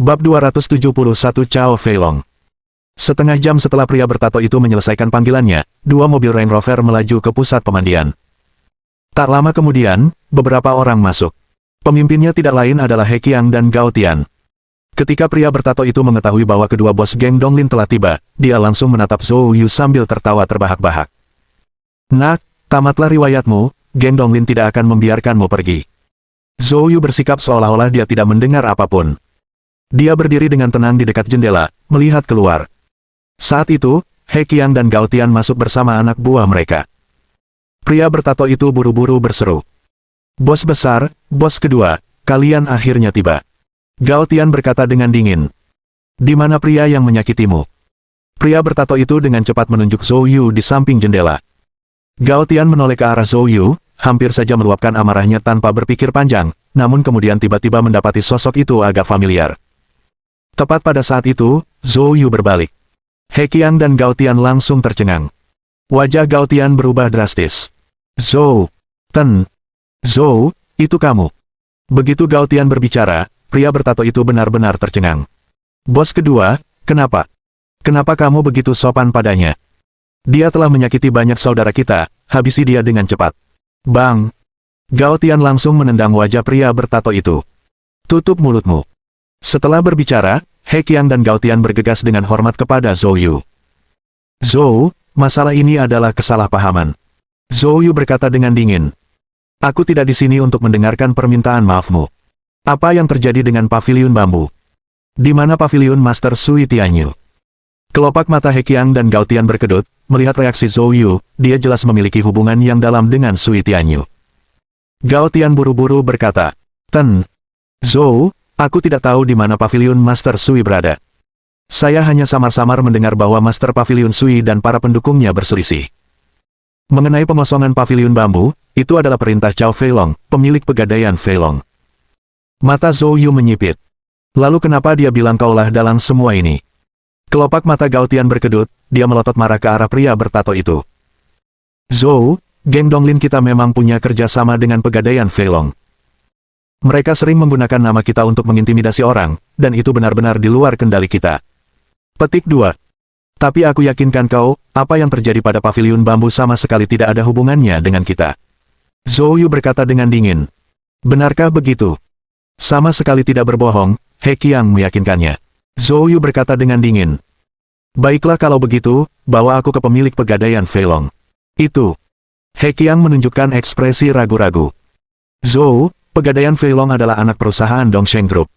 Bab 271 Cao Feilong. Setengah jam setelah pria bertato itu menyelesaikan panggilannya, dua mobil Range Rover melaju ke pusat pemandian. Tak lama kemudian, beberapa orang masuk. Pemimpinnya tidak lain adalah He Qiang dan Gao Tian. Ketika pria bertato itu mengetahui bahwa kedua bos geng Donglin telah tiba, dia langsung menatap Zhou Yu sambil tertawa terbahak-bahak. "Nak, tamatlah riwayatmu, geng Donglin tidak akan membiarkanmu pergi." Zhou Yu bersikap seolah-olah dia tidak mendengar apapun. Dia berdiri dengan tenang di dekat jendela, melihat keluar. Saat itu, He Qiang dan Gao Tian masuk bersama anak buah mereka. Pria bertato itu buru-buru berseru, "Bos besar, bos kedua, kalian akhirnya tiba." Gao Tian berkata dengan dingin, "Di mana pria yang menyakitimu?" Pria bertato itu dengan cepat menunjuk Zhou Yu di samping jendela. Gao Tian menoleh ke arah Zhou Yu, hampir saja meluapkan amarahnya tanpa berpikir panjang, namun kemudian tiba-tiba mendapati sosok itu agak familiar. Tepat pada saat itu, Zhou Yu berbalik. He Qiang dan Gao Tian langsung tercengang. Wajah Gao Tian berubah drastis. "Zhou, Zhou, itu kamu." Begitu Gao Tian berbicara, pria bertato itu benar-benar tercengang. "Bos kedua, kenapa? Kenapa kamu begitu sopan padanya? Dia telah menyakiti banyak saudara kita, habisi dia dengan cepat." Bang! Gao Tian langsung menendang wajah pria bertato itu. "Tutup mulutmu." Setelah berbicara, He Qiang dan Gao Tian bergegas dengan hormat kepada Zhou Yu. "Zhou, masalah ini adalah kesalahpahaman." Zhou Yu berkata dengan dingin. "Aku tidak di sini untuk mendengarkan permintaan maafmu. Apa yang terjadi dengan paviliun bambu? Di mana paviliun Master Sui Tianyu?" Kelopak mata He Qiang dan Gao Tian berkedut, melihat reaksi Zhou Yu, dia jelas memiliki hubungan yang dalam dengan Sui Tianyu. Gao Tian buru-buru berkata, Zhou, aku tidak tahu di mana paviliun Master Sui berada. Saya hanya samar-samar mendengar bahwa Master Paviliun Sui dan para pendukungnya berselisih. Mengenai pengosongan paviliun bambu, itu adalah perintah Cao Feilong, pemilik pegadaian Feilong." Mata Zhou Yu menyipit. "Lalu kenapa dia bilang kaulah dalam semua ini?" Kelopak mata Gao Tian berkedut, dia melotot marah ke arah pria bertato itu. "Zhou, geng Donglin kita memang punya kerjasama dengan pegadaian Feilong. Mereka sering menggunakan nama kita untuk mengintimidasi orang, dan itu benar-benar di luar kendali kita." Petik 2. "Tapi aku yakinkan kau, apa yang terjadi pada paviliun bambu sama sekali tidak ada hubungannya dengan kita." Zhou Yu berkata dengan dingin. "Benarkah begitu?" Sama sekali tidak berbohong, He Qiang meyakinkannya. Zhou Yu berkata dengan dingin. "Baiklah kalau begitu, bawa aku ke pemilik pegadaian Feilong." "Itu." He Qiang menunjukkan ekspresi ragu-ragu. "Zhou, pegadaian Feilong adalah anak perusahaan Dongsheng Group.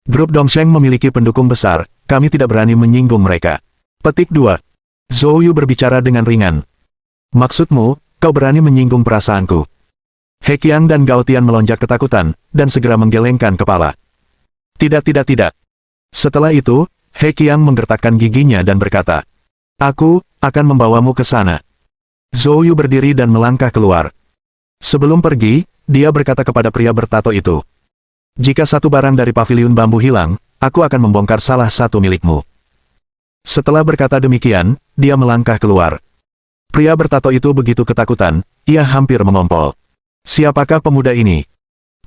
Grup Dongsheng memiliki pendukung besar, kami tidak berani menyinggung mereka." Petik 2. Zhou Yu berbicara dengan ringan. "Maksudmu, kau berani menyinggung perasaanku?" He Qiang dan Gao Tian melonjak ketakutan, dan segera menggelengkan kepala. Tidak. Setelah itu, He Qiang menggertakkan giginya dan berkata, "Aku akan membawamu ke sana." Zhou Yu berdiri dan melangkah keluar. Sebelum pergi, dia berkata kepada pria bertato itu, "Jika satu barang dari paviliun bambu hilang, aku akan membongkar salah satu milikmu." Setelah berkata demikian, dia melangkah keluar. Pria bertato itu begitu ketakutan, ia hampir mengompol. Siapakah pemuda ini?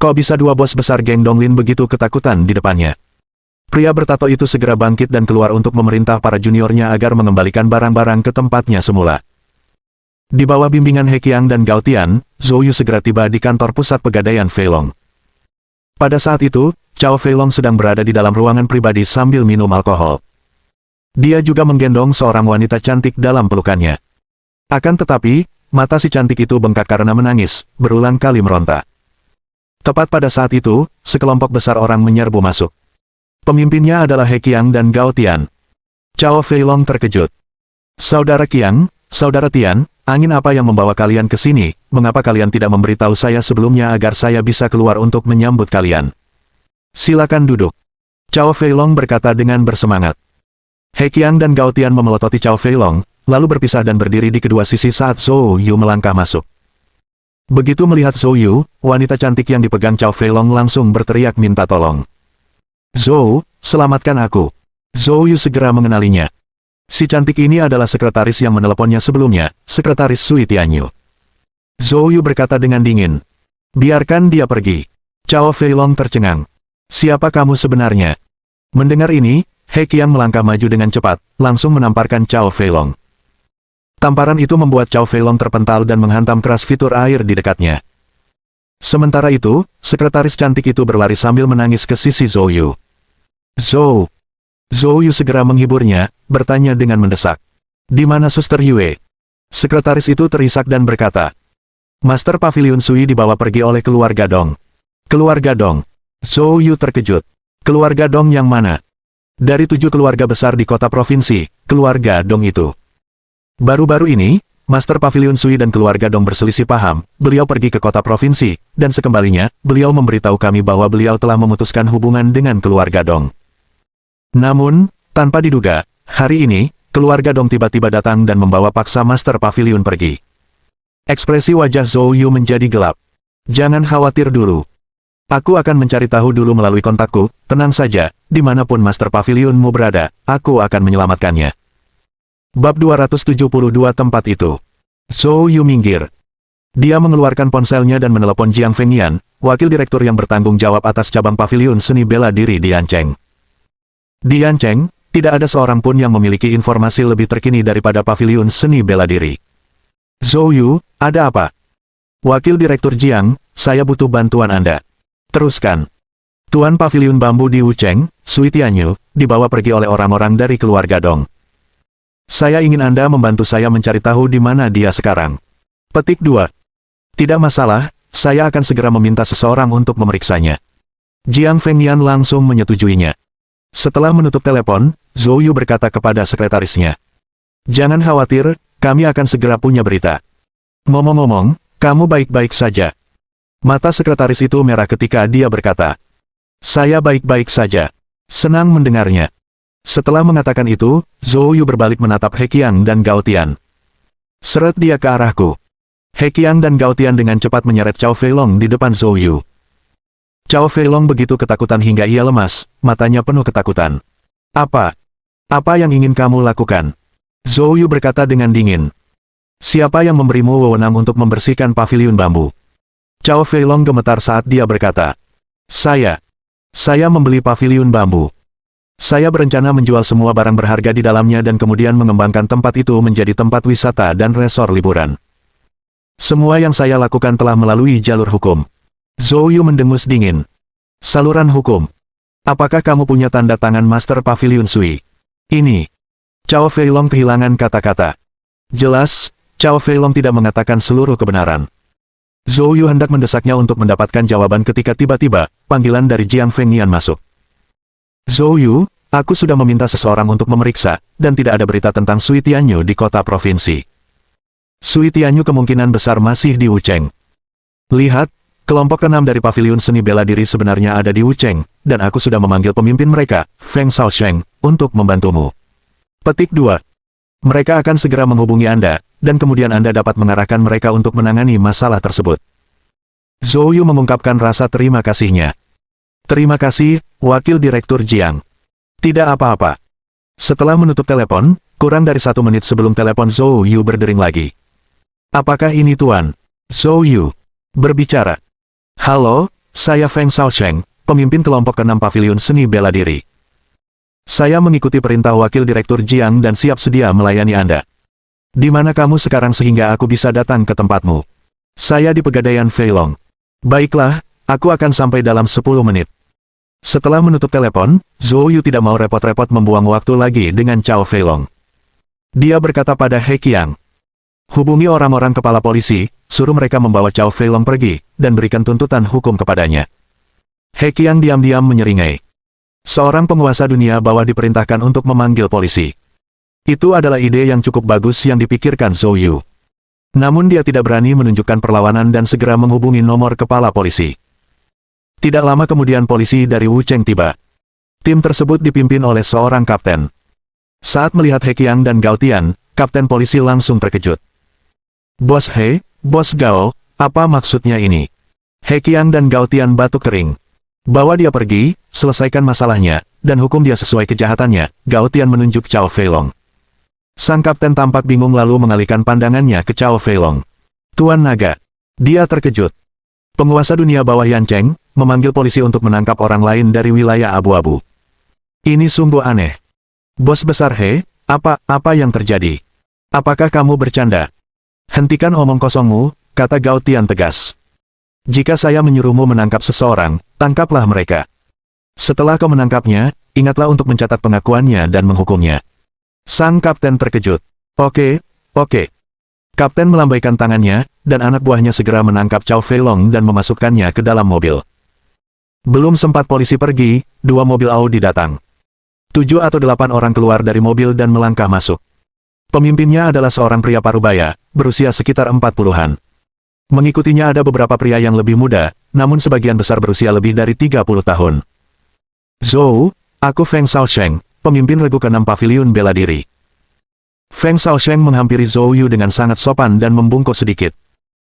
Kok bisa dua bos besar geng Donglin begitu ketakutan di depannya? Pria bertato itu segera bangkit dan keluar untuk memerintah para juniornya agar mengembalikan barang-barang ke tempatnya semula. Di bawah bimbingan He Qiang dan Gao Tian, Zhou Yu segera tiba di kantor pusat pegadaian Feilong. Pada saat itu, Cao Feilong sedang berada di dalam ruangan pribadi sambil minum alkohol. Dia juga menggendong seorang wanita cantik dalam pelukannya. Akan tetapi, mata si cantik itu bengkak karena menangis, berulang kali meronta. Tepat pada saat itu, sekelompok besar orang menyerbu masuk. Pemimpinnya adalah He Qiang dan Gao Tian. Cao Feilong terkejut. "Saudara Qiang, Saudara Tian, angin apa yang membawa kalian ke sini? Mengapa kalian tidak memberitahu saya sebelumnya agar saya bisa keluar untuk menyambut kalian? Silakan duduk." Cao Feilong berkata dengan bersemangat. He Qiang dan Gao Tian memelototi Cao Feilong, lalu berpisah dan berdiri di kedua sisi saat Zhou Yu melangkah masuk. Begitu melihat Zhou Yu, wanita cantik yang dipegang Cao Feilong langsung berteriak minta tolong. "Zhou, selamatkan aku." Zhou Yu segera mengenalinya. Si cantik ini adalah sekretaris yang meneleponnya sebelumnya, sekretaris Sui Tianyu. Zhou Yu berkata dengan dingin. "Biarkan dia pergi." Cao Feilong tercengang. "Siapa kamu sebenarnya?" Mendengar ini, He Qiang melangkah maju dengan cepat, langsung menamparkan Cao Feilong. Tamparan itu membuat Cao Feilong terpental dan menghantam keras fitur air di dekatnya. Sementara itu, sekretaris cantik itu berlari sambil menangis ke sisi Zhou Yu. Zhou Yu segera menghiburnya, bertanya dengan mendesak. Di mana Suster Yue? Sekretaris itu terisak dan berkata. Master Pavilion Sui dibawa pergi oleh keluarga Dong. Keluarga Dong. Zhou Yu terkejut. Keluarga Dong yang mana? Dari 7 keluarga besar di kota provinsi, keluarga Dong itu. Baru-baru ini, Master Pavilion Sui dan keluarga Dong berselisih paham, beliau pergi ke kota provinsi, dan sekembalinya, beliau memberitahu kami bahwa beliau telah memutuskan hubungan dengan keluarga Dong. Namun, tanpa diduga, hari ini, keluarga Dong tiba-tiba datang dan membawa paksa Master Pavilion pergi. Ekspresi wajah Zhou Yu menjadi gelap. Jangan khawatir dulu. Aku akan mencari tahu dulu melalui kontakku, tenang saja, dimanapun Master Pavilionmu berada, aku akan menyelamatkannya. Bab 272 tempat itu. Zhou Yu minggir. Dia mengeluarkan ponselnya dan menelepon Jiang Fengyan, wakil direktur yang bertanggung jawab atas cabang pavilion seni bela diri di Yancheng. Di Yancheng, tidak ada seorang pun yang memiliki informasi lebih terkini daripada pavilion seni bela diri. Zhou Yu, ada apa? Wakil direktur Jiang, saya butuh bantuan Anda. Teruskan. Tuan pavilion bambu di Wucheng, Sui Tianyu, dibawa pergi oleh orang-orang dari keluarga Dong. Saya ingin Anda membantu saya mencari tahu di mana dia sekarang. Petik 2. Tidak masalah, saya akan segera meminta seseorang untuk memeriksanya. Jiang Fengyan langsung menyetujuinya. Setelah menutup telepon, Zhou Yu berkata kepada sekretarisnya. Jangan khawatir, kami akan segera punya berita. Ngomong-ngomong, kamu baik-baik saja. Mata sekretaris itu merah ketika dia berkata. Saya baik-baik saja. Senang mendengarnya. Setelah mengatakan itu, Zhou Yu berbalik menatap He Qiang dan Gao Tian. Seret dia ke arahku. He Qiang dan Gao Tian dengan cepat menyeret Cao Feilong di depan Zhou Yu. Cao Feilong begitu ketakutan hingga ia lemas, matanya penuh ketakutan. Apa? Apa yang ingin kamu lakukan? Zhou Yu berkata dengan dingin. Siapa yang memberimu wewenang untuk membersihkan pavilion bambu? Cao Feilong gemetar saat dia berkata. Saya membeli pavilion bambu. Saya berencana menjual semua barang berharga di dalamnya dan kemudian mengembangkan tempat itu menjadi tempat wisata dan resor liburan. Semua yang saya lakukan telah melalui jalur hukum. Zhou Yu mendengus dingin. Saluran hukum. Apakah kamu punya tanda tangan Master Pavilion Sui? Ini. Cao Feilong kehilangan kata-kata. Jelas, Cao Feilong tidak mengatakan seluruh kebenaran. Zhou Yu hendak mendesaknya untuk mendapatkan jawaban ketika tiba-tiba, panggilan dari Jiang Fengyan masuk. Zhou Yu, aku sudah meminta seseorang untuk memeriksa, dan tidak ada berita tentang Sui Tianyu di kota provinsi. Sui Tianyu kemungkinan besar masih di Wucheng. Lihat, kelompok ke-6 dari pavilion seni bela diri sebenarnya ada di Wucheng, dan aku sudah memanggil pemimpin mereka, Feng Shaosheng, untuk membantumu. Petik 2. Mereka akan segera menghubungi Anda, dan kemudian Anda dapat mengarahkan mereka untuk menangani masalah tersebut. Zhou Yu mengungkapkan rasa terima kasihnya. Terima kasih, Wakil Direktur Jiang. Tidak apa-apa. Setelah menutup telepon, kurang dari 1 menit sebelum telepon Zhou Yu berdering lagi. Apakah ini Tuan? Zhou Yu berbicara. Halo, saya Feng Shaosheng, pemimpin kelompok ke-6 pavilion seni bela diri. Saya mengikuti perintah Wakil Direktur Jiang dan siap sedia melayani Anda. Di mana kamu sekarang sehingga aku bisa datang ke tempatmu? Saya di Pegadaian Feilong. Baiklah, aku akan sampai dalam 10 menit. Setelah menutup telepon, Zhou Yu tidak mau repot-repot membuang waktu lagi dengan Cao Feilong. Dia berkata pada He Qiang. Hubungi orang-orang kepala polisi, suruh mereka membawa Cao Feilong pergi, dan berikan tuntutan hukum kepadanya. He Qiang diam-diam menyeringai. Seorang penguasa dunia bawah diperintahkan untuk memanggil polisi. Itu adalah ide yang cukup bagus yang dipikirkan Zhou Yu. Namun dia tidak berani menunjukkan perlawanan dan segera menghubungi nomor kepala polisi. Tidak lama kemudian polisi dari Wucheng tiba. Tim tersebut dipimpin oleh seorang kapten. Saat melihat He Qiang dan Gao Tian, kapten polisi langsung terkejut. Bos He, Bos Gao, apa maksudnya ini? He Qiang dan Gao Tian batuk kering. Bawa dia pergi, selesaikan masalahnya, dan hukum dia sesuai kejahatannya, Gao Tian menunjuk Cao Feilong. Sang kapten tampak bingung lalu mengalihkan pandangannya ke Cao Feilong. Tuan Naga. Dia terkejut. Penguasa dunia bawah Yancheng, memanggil polisi untuk menangkap orang lain dari wilayah abu-abu. Ini sungguh aneh. Bos besar He, apa yang terjadi? Apakah kamu bercanda? Hentikan omong kosongmu, kata Gao Tian tegas. Jika saya menyuruhmu menangkap seseorang, tangkaplah mereka. Setelah kau menangkapnya, ingatlah untuk mencatat pengakuannya dan menghukumnya. Sang kapten terkejut. Oke. Kapten melambaikan tangannya, dan anak buahnya segera menangkap Cao Feilong dan memasukkannya ke dalam mobil. Belum sempat polisi pergi, 2 mobil Audi datang. 7 atau 8 orang keluar dari mobil dan melangkah masuk. Pemimpinnya adalah seorang pria parubaya, berusia sekitar 40-an. Mengikutinya ada beberapa pria yang lebih muda, namun sebagian besar berusia lebih dari 30 tahun. Zhou, aku Feng Shaosheng, pemimpin regu ke-6 Paviliun Bela Diri. Feng Shaosheng menghampiri Zhou Yu dengan sangat sopan dan membungkuk sedikit.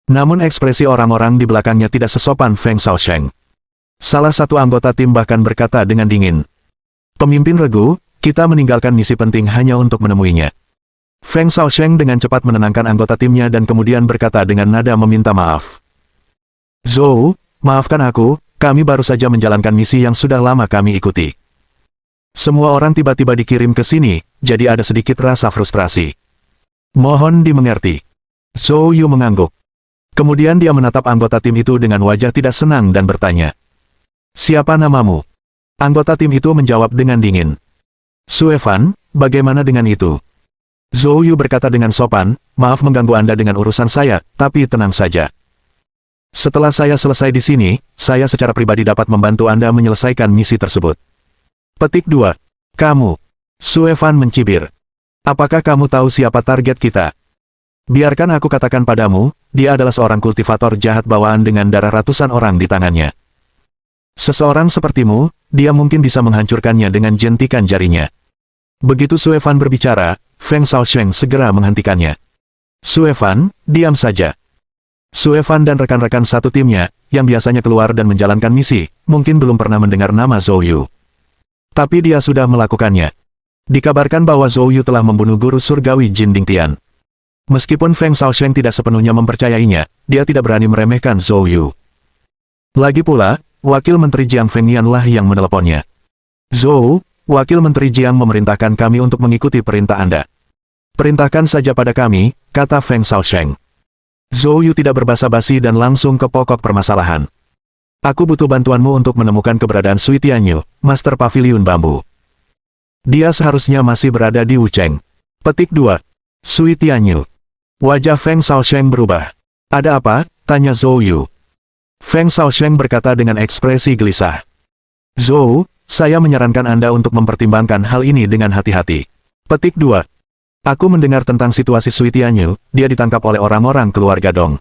Namun ekspresi orang-orang di belakangnya tidak sesopan Feng Shaosheng. Salah satu anggota tim bahkan berkata dengan dingin. Pemimpin regu, kita meninggalkan misi penting hanya untuk menemuinya. Feng Shaosheng dengan cepat menenangkan anggota timnya dan kemudian berkata dengan nada meminta maaf. Zhou, maafkan aku, kami baru saja menjalankan misi yang sudah lama kami ikuti. Semua orang tiba-tiba dikirim ke sini, jadi ada sedikit rasa frustrasi. Mohon dimengerti. Zhou Yu mengangguk. Kemudian dia menatap anggota tim itu dengan wajah tidak senang dan bertanya. Siapa namamu? Anggota tim itu menjawab dengan dingin. Sue Fan, bagaimana dengan itu? Zhou Yu berkata dengan sopan, maaf mengganggu Anda dengan urusan saya, tapi tenang saja. Setelah saya selesai di sini, saya secara pribadi dapat membantu Anda menyelesaikan misi tersebut. Petik 2. Kamu. Sue Fan mencibir. Apakah kamu tahu siapa target kita? Biarkan aku katakan padamu, dia adalah seorang kultivator jahat bawaan dengan darah ratusan orang di tangannya. Seseorang sepertimu, dia mungkin bisa menghancurkannya dengan jentikan jarinya. Begitu Sue Fan berbicara, Feng Shaosheng segera menghentikannya. Sue Fan, diam saja. Sue Fan dan rekan-rekan satu timnya, yang biasanya keluar dan menjalankan misi, mungkin belum pernah mendengar nama Zhou Yu. Tapi dia sudah melakukannya. Dikabarkan bahwa Zhou Yu telah membunuh guru surgawi Jin Dingtian. Meskipun Feng Shaosheng tidak sepenuhnya mempercayainya, dia tidak berani meremehkan Zhou Yu. Lagi pula, Wakil Menteri Jiang Fengnian lah yang meneleponnya. Zhou, Wakil Menteri Jiang memerintahkan kami untuk mengikuti perintah Anda. Perintahkan saja pada kami, kata Feng Shaosheng. Zhou Yu tidak berbasa-basi dan langsung ke pokok permasalahan. Aku butuh bantuanmu untuk menemukan keberadaan Sui Tianyu, Master Paviliun Bambu. Dia seharusnya masih berada di Wucheng. Petik 2. Sui Tianyu. Wajah Feng Shaosheng berubah. Ada apa? Tanya Zhou Yu. Feng Shaosheng berkata dengan ekspresi gelisah. Zhou, saya menyarankan Anda untuk mempertimbangkan hal ini dengan hati-hati. Petik 2. Aku mendengar tentang situasi Sui Tianyu, dia ditangkap oleh orang-orang keluarga Dong.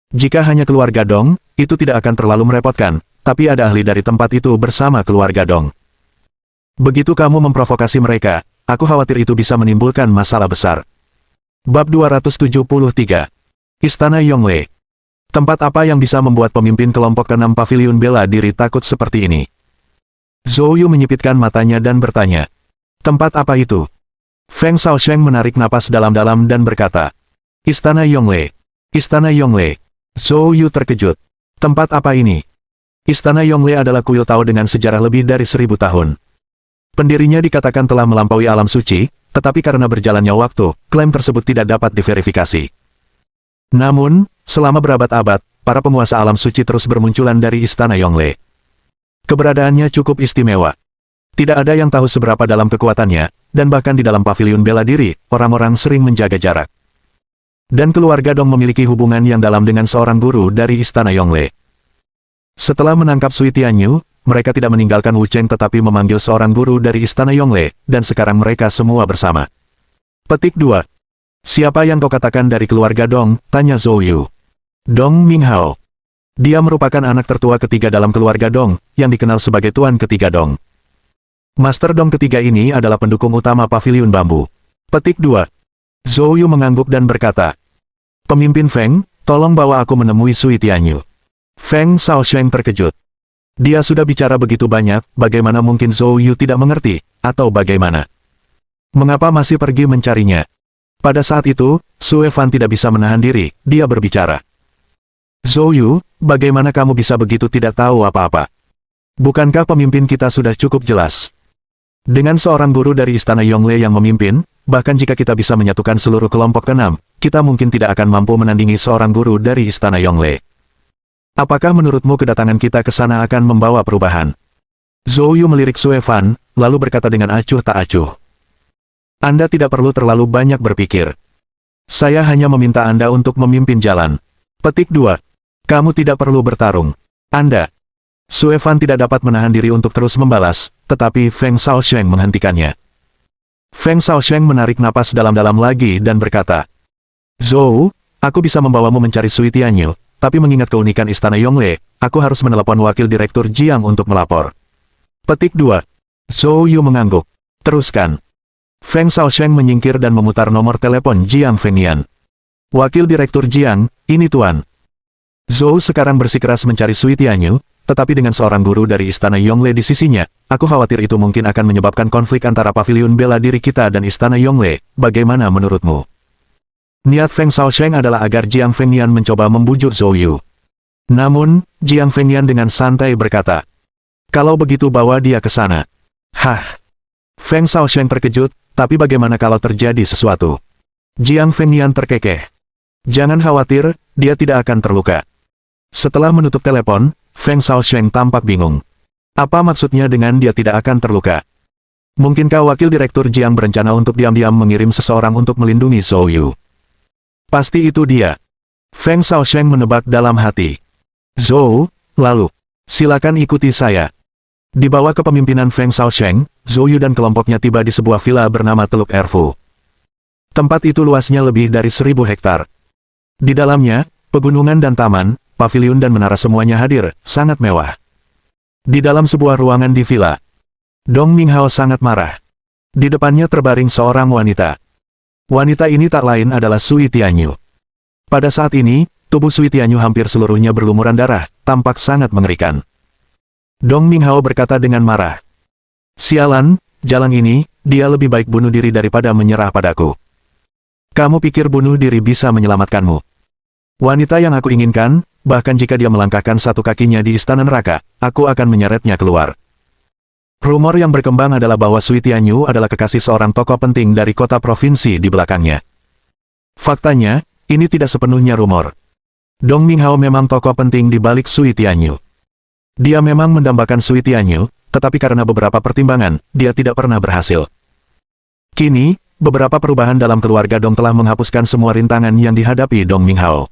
Jika hanya keluarga Dong, itu tidak akan terlalu merepotkan, tapi ada ahli dari tempat itu bersama keluarga Dong. Begitu kamu memprovokasi mereka, aku khawatir itu bisa menimbulkan masalah besar. Bab 273. Istana Yongle. Tempat apa yang bisa membuat pemimpin kelompok ke-6 Paviliun Bela Diri takut seperti ini? Zhou Yu menyipitkan matanya dan bertanya. Tempat apa itu? Feng Shaosheng menarik napas dalam-dalam dan berkata. Istana Yongle. Istana Yongle. Zhou Yu terkejut. Tempat apa ini? Istana Yongle adalah kuil Tao dengan sejarah lebih dari 1000 tahun. Pendirinya dikatakan telah melampaui alam suci, tetapi karena berjalannya waktu, klaim tersebut tidak dapat diverifikasi. Namun, selama berabad-abad, para penguasa alam suci terus bermunculan dari Istana Yongle. Keberadaannya cukup istimewa. Tidak ada yang tahu seberapa dalam kekuatannya, dan bahkan di dalam paviliun bela diri, orang-orang sering menjaga jarak. Dan keluarga Dong memiliki hubungan yang dalam dengan seorang guru dari Istana Yongle. Setelah menangkap Sui Tianyu, mereka tidak meninggalkan Wucheng tetapi memanggil seorang guru dari Istana Yongle, dan sekarang mereka semua bersama. Petik 2. Siapa yang kau katakan dari keluarga Dong? Tanya Zhou Yu. Dong Minghao. Dia merupakan anak tertua ketiga dalam keluarga Dong, yang dikenal sebagai Tuan Ketiga Dong. Master Dong ketiga ini adalah pendukung utama Paviliun Bambu. Petik 2. Zhou Yu mengangguk dan berkata, Pemimpin Feng, tolong bawa aku menemui Sui Tianyu. Feng Shaosheng terkejut. Dia sudah bicara begitu banyak, bagaimana mungkin Zhou Yu tidak mengerti, atau bagaimana? Mengapa masih pergi mencarinya? Pada saat itu, Sue Fan tidak bisa menahan diri, dia berbicara. Zhou Yu, bagaimana kamu bisa begitu tidak tahu apa-apa? Bukankah pemimpin kita sudah cukup jelas? Dengan seorang guru dari Istana Yongle yang memimpin, bahkan jika kita bisa menyatukan seluruh kelompok keenam, kita mungkin tidak akan mampu menandingi seorang guru dari Istana Yongle. Apakah menurutmu kedatangan kita ke sana akan membawa perubahan? Zhou Yu melirik Xue Fan, lalu berkata dengan acuh tak acuh. Anda tidak perlu terlalu banyak berpikir. Saya hanya meminta Anda untuk memimpin jalan. Petik 2. Kamu tidak perlu bertarung. Anda. Xue Fan tidak dapat menahan diri untuk terus membalas, tetapi Feng Shaosheng menghentikannya. Feng Shaosheng menarik napas dalam-dalam lagi dan berkata, Zhou, aku bisa membawamu mencari Sui Tianyu, tapi mengingat keunikan Istana Yongle, aku harus menelepon wakil direktur Jiang untuk melapor. Petik 2. Zhou Yu mengangguk. Teruskan. Feng Shaosheng menyingkir dan memutar nomor telepon Jiang Fengnian. Wakil direktur Jiang, ini tuan. Zhou sekarang bersikeras mencari Sui Tianyu, tetapi dengan seorang guru dari Istana Yongle di sisinya, aku khawatir itu mungkin akan menyebabkan konflik antara paviliun bela diri kita dan Istana Yongle. Bagaimana menurutmu? Niat Feng Shaosheng adalah agar Jiang Fengnian mencoba membujuk Zhou Yu. Namun, Jiang Fengnian dengan santai berkata, kalau begitu bawa dia ke sana. Hah? Feng Shaosheng terkejut, tapi bagaimana kalau terjadi sesuatu? Jiang Fengnian terkekeh. Jangan khawatir, dia tidak akan terluka. Setelah menutup telepon, Feng Shaosheng tampak bingung. Apa maksudnya dengan dia tidak akan terluka? Mungkinkah wakil direktur Jiang berencana untuk diam-diam mengirim seseorang untuk melindungi Zhou Yu? Pasti itu dia. Feng Shaosheng menebak dalam hati. Zhou, lalu, silakan ikuti saya. Di bawah kepemimpinan Feng Shaosheng, Zhou Yu dan kelompoknya tiba di sebuah villa bernama Teluk Erfu. Tempat itu luasnya lebih dari 1000 hektar. Di dalamnya, pegunungan dan taman, paviliun dan menara semuanya hadir, sangat mewah. Di dalam sebuah ruangan di villa, Dong Minghao sangat marah. Di depannya terbaring seorang wanita. Wanita ini tak lain adalah Sui Tianyu. Pada saat ini, tubuh Sui Tianyu hampir seluruhnya berlumuran darah, tampak sangat mengerikan. Dong Minghao berkata dengan marah. Sialan, jalan ini, dia lebih baik bunuh diri daripada menyerah padaku. Kamu pikir bunuh diri bisa menyelamatkanmu? Wanita yang aku inginkan, bahkan jika dia melangkahkan satu kakinya di istana neraka, aku akan menyeretnya keluar. Rumor yang berkembang adalah bahwa Sui Tianyu adalah kekasih seorang tokoh penting dari kota provinsi di belakangnya. Faktanya, ini tidak sepenuhnya rumor. Dong Minghao memang tokoh penting di balik Sui Tianyu. Dia memang mendambakan Sui Tianyu, tetapi karena beberapa pertimbangan, dia tidak pernah berhasil. Kini, beberapa perubahan dalam keluarga Dong telah menghapuskan semua rintangan yang dihadapi Dong Minghao.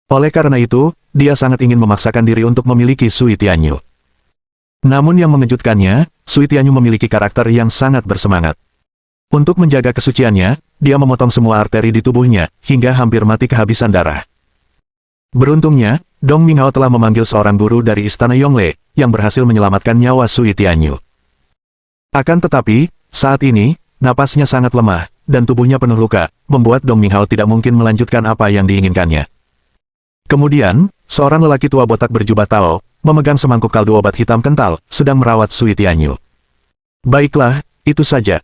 Oleh karena itu, dia sangat ingin memaksakan diri untuk memiliki Sui Tianyu. Namun yang mengejutkannya, Sui Tianyu memiliki karakter yang sangat bersemangat. Untuk menjaga kesuciannya, dia memotong semua arteri di tubuhnya, hingga hampir mati kehabisan darah. Beruntungnya, Dong Minghao telah memanggil seorang guru dari Istana Yongle, yang berhasil menyelamatkan nyawa Sui Tianyu. Akan tetapi, saat ini, napasnya sangat lemah, dan tubuhnya penuh luka, membuat Dong Minghao tidak mungkin melanjutkan apa yang diinginkannya. Kemudian, seorang lelaki tua botak berjubah Tao, memegang semangkuk kaldu obat hitam kental, sedang merawat Sui Tianyu. Baiklah, itu saja.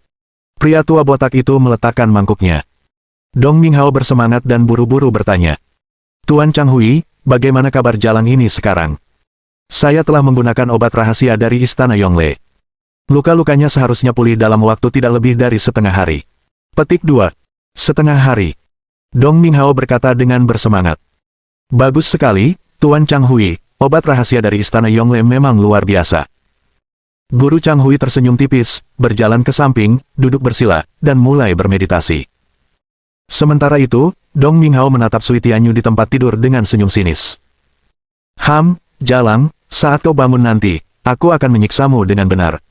Pria tua botak itu meletakkan mangkuknya. Dong Minghao bersemangat dan buru-buru bertanya. Tuan Chang Hui, bagaimana kabar jalang ini sekarang? Saya telah menggunakan obat rahasia dari Istana Yongle. Luka-lukanya seharusnya pulih dalam waktu tidak lebih dari setengah hari. Petik 2. Setengah hari. Dong Minghao berkata dengan bersemangat. Bagus sekali, Tuan Chang Hui, obat rahasia dari Istana Yongle memang luar biasa. Guru Chang Hui tersenyum tipis, berjalan ke samping, duduk bersila, dan mulai bermeditasi. Sementara itu, Dong Minghao menatap Sui Tianyu di tempat tidur dengan senyum sinis. Jalang, saat kau bangun nanti, aku akan menyiksamu dengan benar.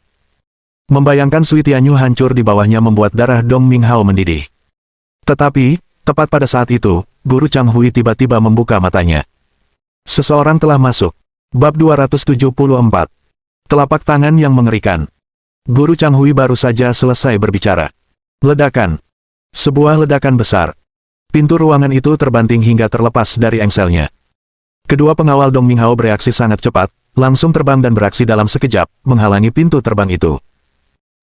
Membayangkan Sui Tianyu hancur di bawahnya membuat darah Dong Minghao mendidih. Tetapi, tepat pada saat itu, Guru Chang Hui tiba-tiba membuka matanya. Seseorang telah masuk. Bab 274. Telapak tangan yang mengerikan. Guru Chang Hui baru saja selesai berbicara. Ledakan. Sebuah ledakan besar. Pintu ruangan itu terbanting hingga terlepas dari engselnya. Kedua pengawal Dong Minghao bereaksi sangat cepat, langsung terbang dan beraksi dalam sekejap, menghalangi pintu terbang itu.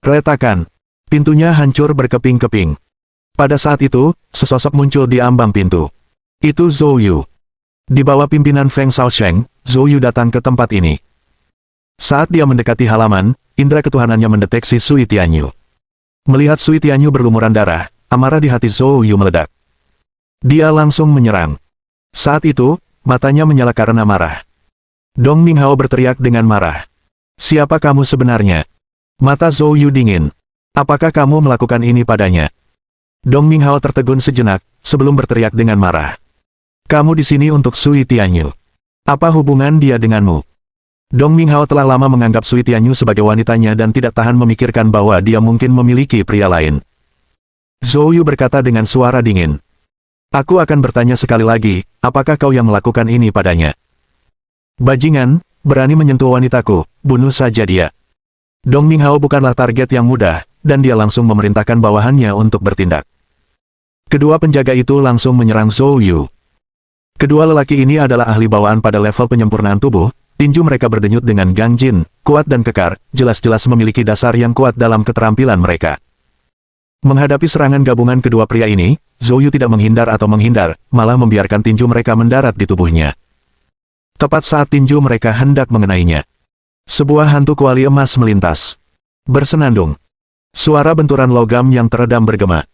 Retakan. Pintunya hancur berkeping-keping. Pada saat itu, sesosok muncul di ambang pintu. Itu Zhou Yu. Di bawah pimpinan Feng Shaosheng, Zhou Yu datang ke tempat ini. Saat dia mendekati halaman, indera ketuhanannya mendeteksi Sui Tianyu. Melihat Sui Tianyu berlumuran darah, amarah di hati Zhou Yu meledak. Dia langsung menyerang. Saat itu, matanya menyala karena marah. Dong Minghao berteriak dengan marah. Siapa kamu sebenarnya? Mata Zhou Yu dingin. Apakah kamu melakukan ini padanya? Dong Minghao tertegun sejenak, sebelum berteriak dengan marah. Kamu di sini untuk Sui Tianyu. Apa hubungan dia denganmu? Dong Minghao telah lama menganggap Sui Tianyu sebagai wanitanya dan tidak tahan memikirkan bahwa dia mungkin memiliki pria lain. Zhou Yu berkata dengan suara dingin. Aku akan bertanya sekali lagi, apakah kau yang melakukan ini padanya? Bajingan, berani menyentuh wanitaku, bunuh saja dia. Dong Minghao bukanlah target yang mudah, dan dia langsung memerintahkan bawahannya untuk bertindak. Kedua penjaga itu langsung menyerang Zhou Yu. Kedua lelaki ini adalah ahli bawaan pada level penyempurnaan tubuh. Tinju mereka berdenyut dengan gangjin, kuat dan kekar, jelas-jelas memiliki dasar yang kuat dalam keterampilan mereka. Menghadapi serangan gabungan kedua pria ini, Zhou Yu tidak menghindar atau menghindar, malah membiarkan tinju mereka mendarat di tubuhnya. Tepat saat tinju mereka hendak mengenainya, sebuah hantu kuali emas melintas. Bersenandung. Suara benturan logam yang teredam bergema.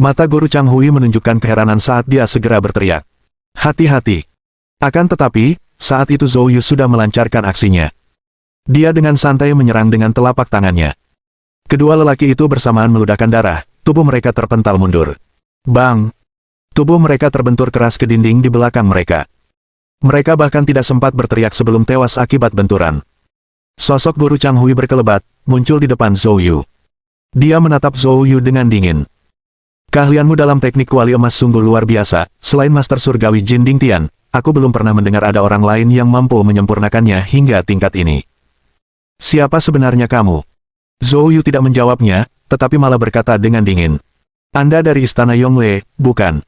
Mata Guru Chang Hui menunjukkan keheranan saat dia segera berteriak. Hati-hati. Akan tetapi, saat itu Zhou Yu sudah melancarkan aksinya. Dia dengan santai menyerang dengan telapak tangannya. Kedua lelaki itu bersamaan meludahkan darah, tubuh mereka terpental mundur. Bang! Tubuh mereka terbentur keras ke dinding di belakang mereka. Mereka bahkan tidak sempat berteriak sebelum tewas akibat benturan. Sosok Guru Chang Hui berkelebat, muncul di depan Zhou Yu. Dia menatap Zhou Yu dengan dingin. Keahlianmu dalam teknik kuali emas sungguh luar biasa, selain Master Surgawi Jin Ding Tian. Aku belum pernah mendengar ada orang lain yang mampu menyempurnakannya hingga tingkat ini. Siapa sebenarnya kamu? Zhou Yu tidak menjawabnya, tetapi malah berkata dengan dingin. Anda dari Istana Yongle, bukan?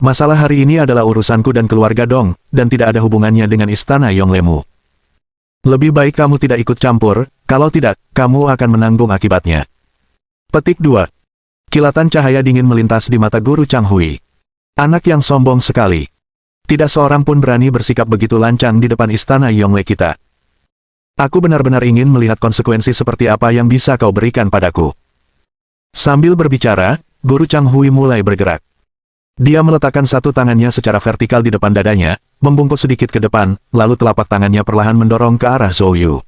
Masalah hari ini adalah urusanku dan keluarga Dong, dan tidak ada hubungannya dengan Istana Yonglemu. Lebih baik kamu tidak ikut campur, kalau tidak, kamu akan menanggung akibatnya. Petik 2. Kilatan cahaya dingin melintas di mata Guru Chang Hui. Anak yang sombong sekali. Tidak seorang pun berani bersikap begitu lancang di depan istana Yongle kita. Aku benar-benar ingin melihat konsekuensi seperti apa yang bisa kau berikan padaku. Sambil berbicara, Guru Chang Hui mulai bergerak. Dia meletakkan satu tangannya secara vertikal di depan dadanya, membungkuk sedikit ke depan, lalu telapak tangannya perlahan mendorong ke arah Zhou Yu.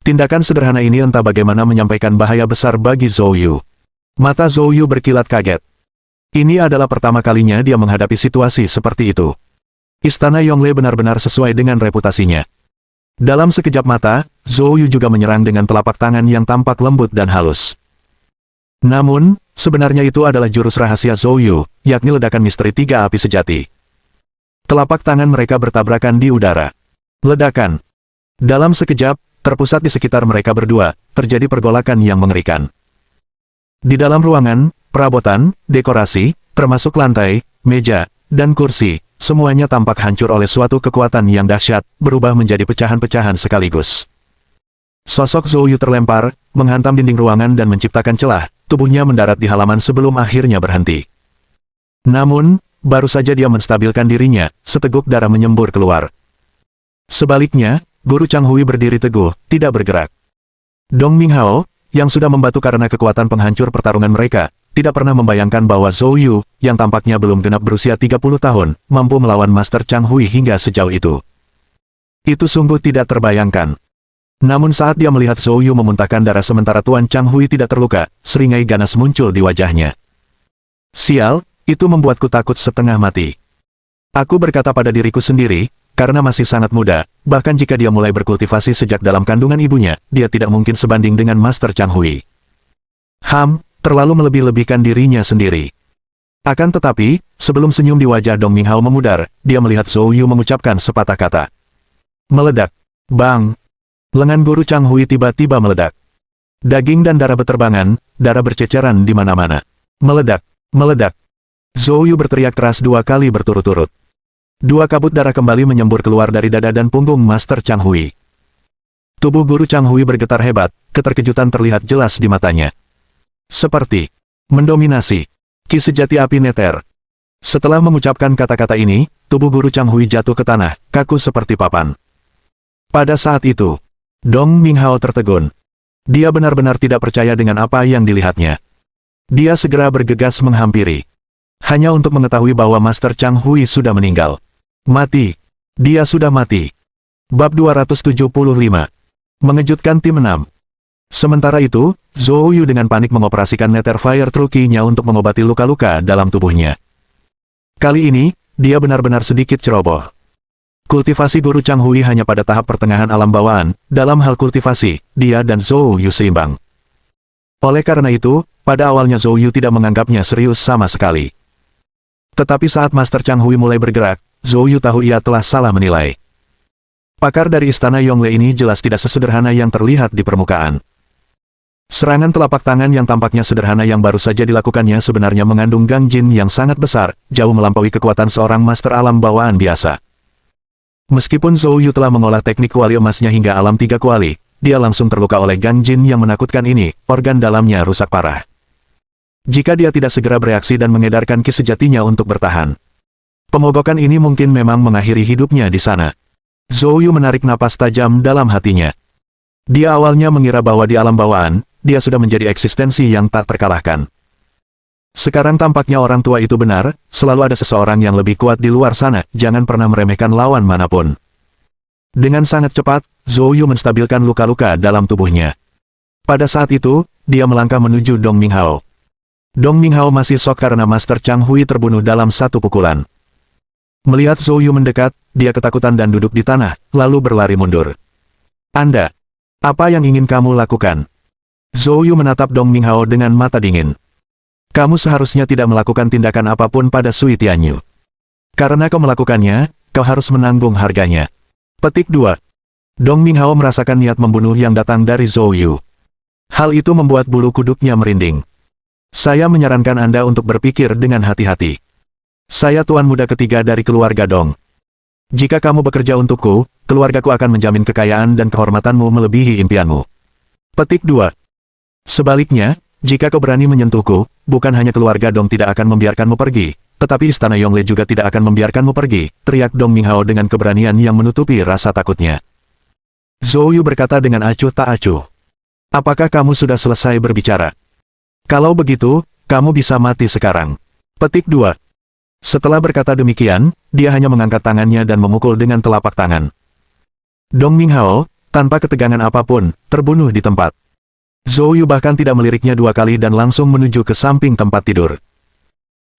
Tindakan sederhana ini entah bagaimana menyampaikan bahaya besar bagi Zhou Yu. Mata Zhou Yu berkilat kaget. Ini adalah pertama kalinya dia menghadapi situasi seperti itu. Istana Yongle benar-benar sesuai dengan reputasinya. Dalam sekejap mata, Zhou Yu juga menyerang dengan telapak tangan yang tampak lembut dan halus. Namun, sebenarnya itu adalah jurus rahasia Zhou Yu, yakni ledakan misteri tiga api sejati. Telapak tangan mereka bertabrakan di udara. Ledakan. Dalam sekejap, terpusat di sekitar mereka berdua, terjadi pergolakan yang mengerikan. Di dalam ruangan, perabotan, dekorasi, termasuk lantai, meja, dan kursi, semuanya tampak hancur oleh suatu kekuatan yang dahsyat, berubah menjadi pecahan-pecahan sekaligus. Sosok Zhou Yu terlempar, menghantam dinding ruangan dan menciptakan celah, tubuhnya mendarat di halaman sebelum akhirnya berhenti. Namun, baru saja dia menstabilkan dirinya, seteguk darah menyembur keluar. Sebaliknya, Guru Chang Hui berdiri teguh, tidak bergerak. Dong Minghao, yang sudah membatu karena kekuatan penghancur pertarungan mereka, tidak pernah membayangkan bahwa Zhou Yu, yang tampaknya belum genap berusia 30 tahun, mampu melawan Master Chang Hui hingga sejauh itu. Itu sungguh tidak terbayangkan. Namun saat dia melihat Zhou Yu memuntahkan darah sementara Tuan Chang Hui tidak terluka, seringai ganas muncul di wajahnya. Sial, itu membuatku takut setengah mati. Aku berkata pada diriku sendiri, karena masih sangat muda, bahkan jika dia mulai berkultivasi sejak dalam kandungan ibunya, dia tidak mungkin sebanding dengan Master Chang Hui. Terlalu melebih-lebihkan dirinya sendiri. Akan tetapi, sebelum senyum di wajah Dong Minghao memudar, dia melihat Zhou Yu mengucapkan sepatah kata. Meledak. Bang! Lengan Guru Chang Hui tiba-tiba meledak. Daging dan darah beterbangan, darah berceceran di mana-mana. Meledak. Meledak. Zhou Yu berteriak keras 2 kali berturut-turut. 2 kabut darah kembali menyembur keluar dari dada dan punggung Master Chang Hui. Tubuh Guru Chang Hui bergetar hebat, keterkejutan terlihat jelas di matanya. Seperti mendominasi ki sejati api neter. Setelah mengucapkan kata-kata ini, tubuh Guru Chang Hui jatuh ke tanah, kaku seperti papan. Pada saat itu, Dong Minghao tertegun. Dia benar-benar tidak percaya dengan apa yang dilihatnya. Dia segera bergegas menghampiri. Hanya untuk mengetahui bahwa Master Chang Hui sudah meninggal. Mati. Dia sudah mati. Bab 275. Mengejutkan tim 6. Sementara itu, Zhou Yu dengan panik mengoperasikan Nether Fire Truki-nya untuk mengobati luka-luka dalam tubuhnya. Kali ini, dia benar-benar sedikit ceroboh. Kultivasi Guru Chang Hui hanya pada tahap pertengahan alam bawaan, dalam hal kultivasi, dia dan Zhou Yu seimbang. Oleh karena itu, pada awalnya Zhou Yu tidak menganggapnya serius sama sekali. Tetapi saat Master Chang Hui mulai bergerak, Zhou Yu tahu ia telah salah menilai. Pakar dari Istana Yongle ini jelas tidak sesederhana yang terlihat di permukaan. Serangan telapak tangan yang tampaknya sederhana yang baru saja dilakukannya sebenarnya mengandung gangjin yang sangat besar, jauh melampaui kekuatan seorang master alam bawaan biasa. Meskipun Zhou Yu telah mengolah teknik kuali emasnya hingga alam 3 kuali, dia langsung terluka oleh gangjin yang menakutkan ini, organ dalamnya rusak parah. Jika dia tidak segera bereaksi dan mengedarkan ki sejatinya untuk bertahan, pemogokan ini mungkin memang mengakhiri hidupnya di sana. Zhou Yu menarik napas tajam dalam hatinya. Dia awalnya mengira bahwa di alam bawaan, dia sudah menjadi eksistensi yang tak terkalahkan. Sekarang tampaknya orang tua itu benar, selalu ada seseorang yang lebih kuat di luar sana, jangan pernah meremehkan lawan manapun. Dengan sangat cepat, Zhou Yu menstabilkan luka-luka dalam tubuhnya. Pada saat itu, dia melangkah menuju Dong Minghao. Dong Minghao masih sok karena Master Chang Hui terbunuh dalam satu pukulan. Melihat Zhou Yu mendekat, dia ketakutan dan duduk di tanah, lalu berlari mundur. Anda, apa yang ingin kamu lakukan? Zhou Yu menatap Dong Minghao dengan mata dingin. Kamu seharusnya tidak melakukan tindakan apapun pada Sui Tianyu. Karena kau melakukannya, kau harus menanggung harganya. Petik 2. Dong Minghao merasakan niat membunuh yang datang dari Zhou Yu. Hal itu membuat bulu kuduknya merinding. Saya menyarankan Anda untuk berpikir dengan hati-hati. Saya tuan muda ketiga dari keluarga Dong. Jika kamu bekerja untukku, keluargaku akan menjamin kekayaan dan kehormatanmu melebihi impianmu. Petik 2. Sebaliknya, jika kau berani menyentuhku, bukan hanya keluarga Dong tidak akan membiarkanmu pergi, tetapi Istana Yongle juga tidak akan membiarkanmu pergi, teriak Dong Minghao dengan keberanian yang menutupi rasa takutnya. Zhou Yu berkata dengan acuh tak acuh. Apakah kamu sudah selesai berbicara? Kalau begitu, kamu bisa mati sekarang. Petik 2. Setelah berkata demikian, dia hanya mengangkat tangannya dan memukul dengan telapak tangan. Dong Minghao, tanpa ketegangan apapun, terbunuh di tempat. Zhou Yu bahkan tidak meliriknya 2 kali dan langsung menuju ke samping tempat tidur.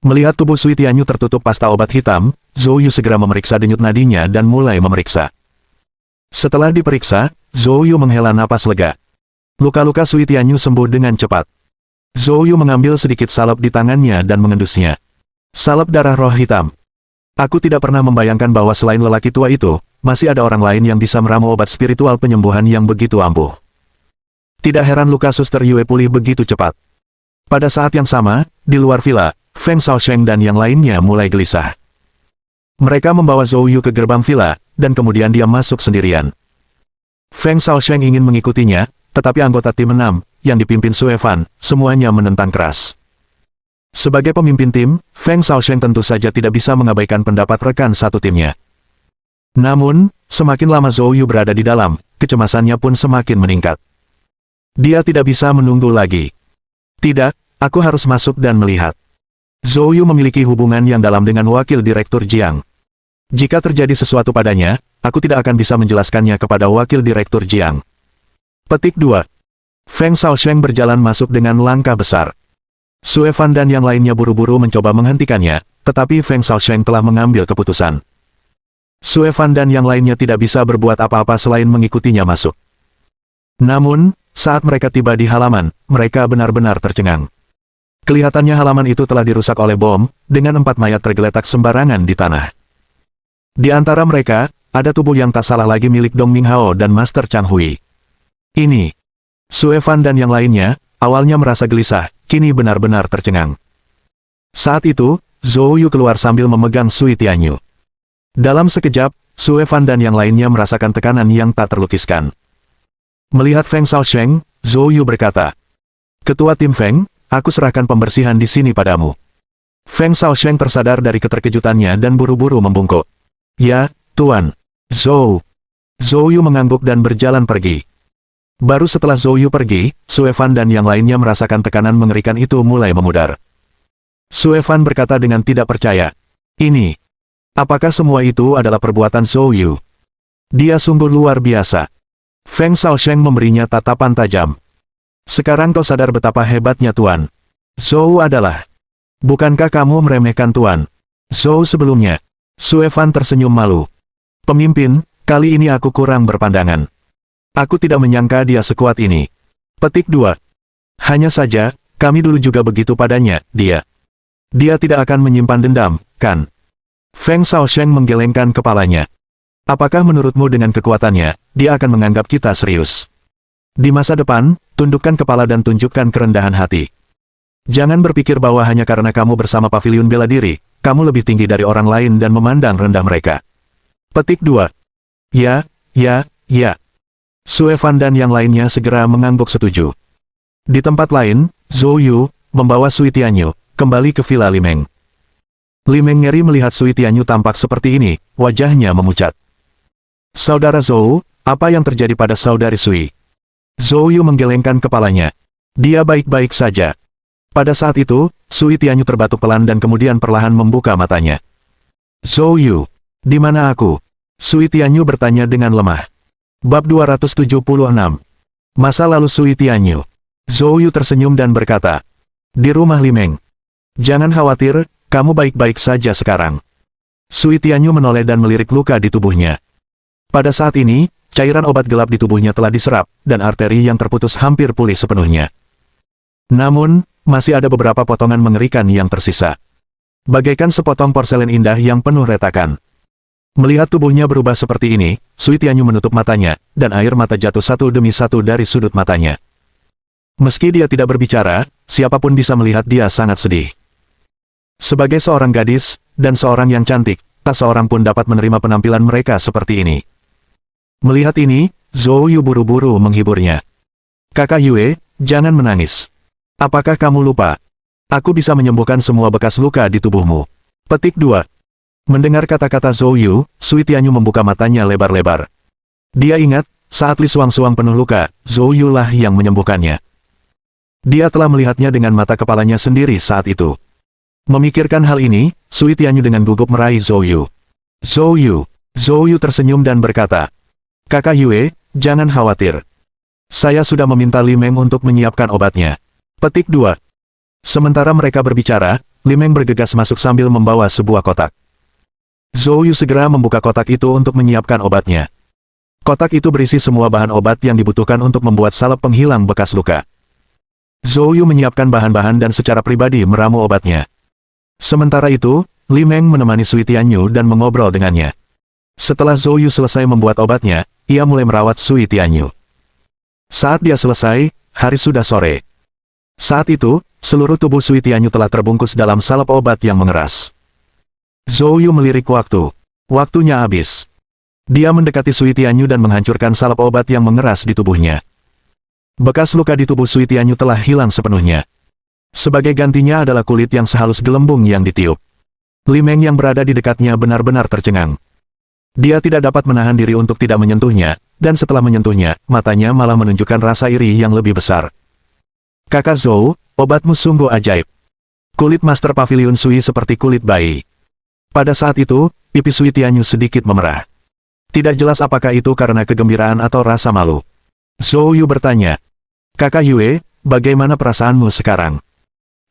Melihat tubuh Sui Tianyu tertutup pasta obat hitam, Zhou Yu segera memeriksa denyut nadinya dan mulai memeriksa. Setelah diperiksa, Zhou Yu menghela napas lega. Luka-luka Sui Tianyu sembuh dengan cepat. Zhou Yu mengambil sedikit salep di tangannya dan mengendusnya. Salep darah roh hitam. Aku tidak pernah membayangkan bahwa selain lelaki tua itu, masih ada orang lain yang bisa meramu obat spiritual penyembuhan yang begitu ampuh. Tidak heran luka Suster Yue pulih begitu cepat. Pada saat yang sama, di luar villa, Feng Shaosheng dan yang lainnya mulai gelisah. Mereka membawa Zhou Yu ke gerbang villa, dan kemudian dia masuk sendirian. Feng Shaosheng ingin mengikutinya, tetapi anggota tim 6, yang dipimpin Sue Fan, semuanya menentang keras. Sebagai pemimpin tim, Feng Shaosheng tentu saja tidak bisa mengabaikan pendapat rekan satu timnya. Namun, semakin lama Zhou Yu berada di dalam, kecemasannya pun semakin meningkat. Dia tidak bisa menunggu lagi. Tidak, aku harus masuk dan melihat. Zhou Yu memiliki hubungan yang dalam dengan wakil direktur Jiang. Jika terjadi sesuatu padanya, aku tidak akan bisa menjelaskannya kepada wakil direktur Jiang. Petik 2. Feng Shaosheng berjalan masuk dengan langkah besar. Sue Fan dan yang lainnya buru-buru mencoba menghentikannya, tetapi Feng Shaosheng telah mengambil keputusan. Sue Fan dan yang lainnya tidak bisa berbuat apa-apa selain mengikutinya masuk. Namun, saat mereka tiba di halaman, mereka benar-benar tercengang. Kelihatannya halaman itu telah dirusak oleh bom, dengan 4 mayat tergeletak sembarangan di tanah. Di antara mereka, ada tubuh yang tak salah lagi milik Dong Minghao dan Master Chang Hui. Ini, Sue Fan dan yang lainnya, awalnya merasa gelisah, kini benar-benar tercengang. Saat itu, Zhou Yu keluar sambil memegang Sui Tianyu. Dalam sekejap, Sue Fan dan yang lainnya merasakan tekanan yang tak terlukiskan. Melihat Feng Shaosheng, Zhou Yu berkata, "Ketua tim Feng, aku serahkan pembersihan di sini padamu." Feng Shaosheng tersadar dari keterkejutannya dan buru-buru membungkuk. "Ya, Tuan." Zhou Yu mengangguk dan berjalan pergi. Baru setelah Zhou Yu pergi, Sue Fan dan yang lainnya merasakan tekanan mengerikan itu mulai memudar. Sue Fan berkata dengan tidak percaya. Ini. Apakah semua itu adalah perbuatan Zhou Yu? Dia sungguh luar biasa. Feng Shaosheng memberinya tatapan tajam. Sekarang kau sadar betapa hebatnya Tuan. Zhou adalah. Bukankah kamu meremehkan Tuan? Zhou sebelumnya. Sue Fan tersenyum malu. Pemimpin, kali ini aku kurang berpandangan. Aku tidak menyangka dia sekuat ini. Petik 2. Hanya saja, kami dulu juga begitu padanya, dia. Dia tidak akan menyimpan dendam, kan? Feng Shaosheng menggelengkan kepalanya. Apakah menurutmu dengan kekuatannya, dia akan menganggap kita serius? Di masa depan, tundukkan kepala dan tunjukkan kerendahan hati. Jangan berpikir bahwa hanya karena kamu bersama pavilion bela diri, kamu lebih tinggi dari orang lain dan memandang rendah mereka. Petik 2. Ya. Sue Fan dan yang lainnya segera mengangguk setuju. Di tempat lain, Zhou Yu, membawa Sui Tianyu, kembali ke Villa Li Meng. Li Meng ngeri melihat Sui Tianyu tampak seperti ini, wajahnya memucat. Saudara Zhou, apa yang terjadi pada saudari Sui? Zhou Yu menggelengkan kepalanya. Dia baik-baik saja. Pada saat itu, Sui Tianyu terbatuk pelan dan kemudian perlahan membuka matanya. Zhou Yu, di mana aku? Sui Tianyu bertanya dengan lemah. Bab 276. Masa lalu Sui Tianyu. Zhou Yu tersenyum dan berkata, di rumah Li Meng. Jangan khawatir, kamu baik-baik saja sekarang. Sui Tianyu menoleh dan melirik luka di tubuhnya. Pada saat ini, cairan obat gelap di tubuhnya telah diserap, dan arteri yang terputus hampir pulih sepenuhnya. Namun, masih ada beberapa potongan mengerikan yang tersisa. Bagaikan sepotong porselen indah yang penuh retakan. Melihat tubuhnya berubah seperti ini, Sui Tianyu menutup matanya, dan air mata jatuh satu demi satu dari sudut matanya. Meski dia tidak berbicara, siapapun bisa melihat dia sangat sedih. Sebagai seorang gadis, dan seorang yang cantik, tak seorang pun dapat menerima penampilan mereka seperti ini. Melihat ini, Zhou Yu buru-buru menghiburnya. Kakak Yue, jangan menangis. Apakah kamu lupa? Aku bisa menyembuhkan semua bekas luka di tubuhmu. Petik 2. Mendengar kata-kata Zhou Yu, Sui Tianyu membuka matanya lebar-lebar. Dia ingat, saat Li Suang-Suang penuh luka, Zhou Yu lah yang menyembuhkannya. Dia telah melihatnya dengan mata kepalanya sendiri saat itu. Memikirkan hal ini, Sui Tianyu dengan gugup meraih Zhou Yu. Zhou Yu tersenyum dan berkata, Kakak Yue, jangan khawatir. Saya sudah meminta Li Meng untuk menyiapkan obatnya. Petik 2. Sementara mereka berbicara, Li Meng bergegas masuk sambil membawa sebuah kotak. Zhou Yu segera membuka kotak itu untuk menyiapkan obatnya. Kotak itu berisi semua bahan obat yang dibutuhkan untuk membuat salep penghilang bekas luka. Zhou Yu menyiapkan bahan-bahan dan secara pribadi meramu obatnya. Sementara itu, Li Meng menemani Sui Tianyu dan mengobrol dengannya. Setelah Zhou Yu selesai membuat obatnya, ia mulai merawat Sui Tianyu. Saat dia selesai, hari sudah sore. Saat itu, seluruh tubuh Sui Tianyu telah terbungkus dalam salep obat yang mengeras. Zhou Yu melirik waktu. Waktunya habis. Dia mendekati Sui Tianyu dan menghancurkan salep obat yang mengeras di tubuhnya. Bekas luka di tubuh Sui Tianyu telah hilang sepenuhnya. Sebagai gantinya adalah kulit yang sehalus gelembung yang ditiup. Li Meng yang berada di dekatnya benar-benar tercengang. Dia tidak dapat menahan diri untuk tidak menyentuhnya, dan setelah menyentuhnya, matanya malah menunjukkan rasa iri yang lebih besar. Kakak Zhou, obatmu sungguh ajaib. Kulit Master Pavilion Sui seperti kulit bayi. Pada saat itu, pipi Sui Tianyu sedikit memerah. Tidak jelas apakah itu karena kegembiraan atau rasa malu. Zhou Yu bertanya, Kakak Yue, bagaimana perasaanmu sekarang?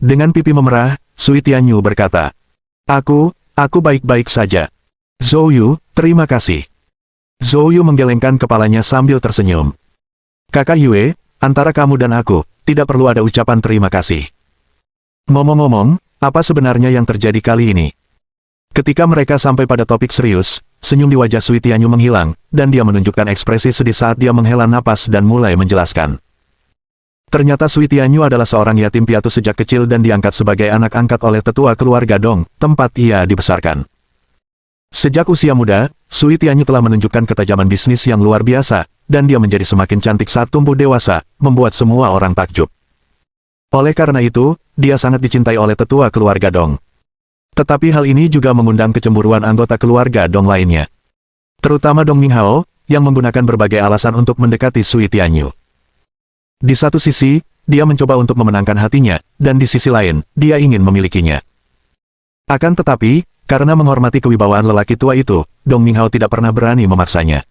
Dengan pipi memerah, Sui Tianyu berkata, Aku baik-baik saja. Zhou Yu, terima kasih. Zhou Yu menggelengkan kepalanya sambil tersenyum. Kakak Yue, antara kamu dan aku, tidak perlu ada ucapan terima kasih. Ngomong-ngomong, apa sebenarnya yang terjadi kali ini? Ketika mereka sampai pada topik serius, senyum di wajah Sui Tianyu menghilang, dan dia menunjukkan ekspresi sedih saat dia menghela napas dan mulai menjelaskan. Ternyata Sui Tianyu adalah seorang yatim piatu sejak kecil dan diangkat sebagai anak angkat oleh tetua keluarga Dong, tempat ia dibesarkan. Sejak usia muda, Sui Tianyu telah menunjukkan ketajaman bisnis yang luar biasa, dan dia menjadi semakin cantik saat tumbuh dewasa, membuat semua orang takjub. Oleh karena itu, dia sangat dicintai oleh tetua keluarga Dong. Tetapi hal ini juga mengundang kecemburuan anggota keluarga Dong lainnya. Terutama Dong Minghao, yang menggunakan berbagai alasan untuk mendekati Sui Tianyu. Di satu sisi, dia mencoba untuk memenangkan hatinya, dan di sisi lain, dia ingin memilikinya. Akan tetapi, karena menghormati kewibawaan lelaki tua itu, Dong Minghao tidak pernah berani memaksanya.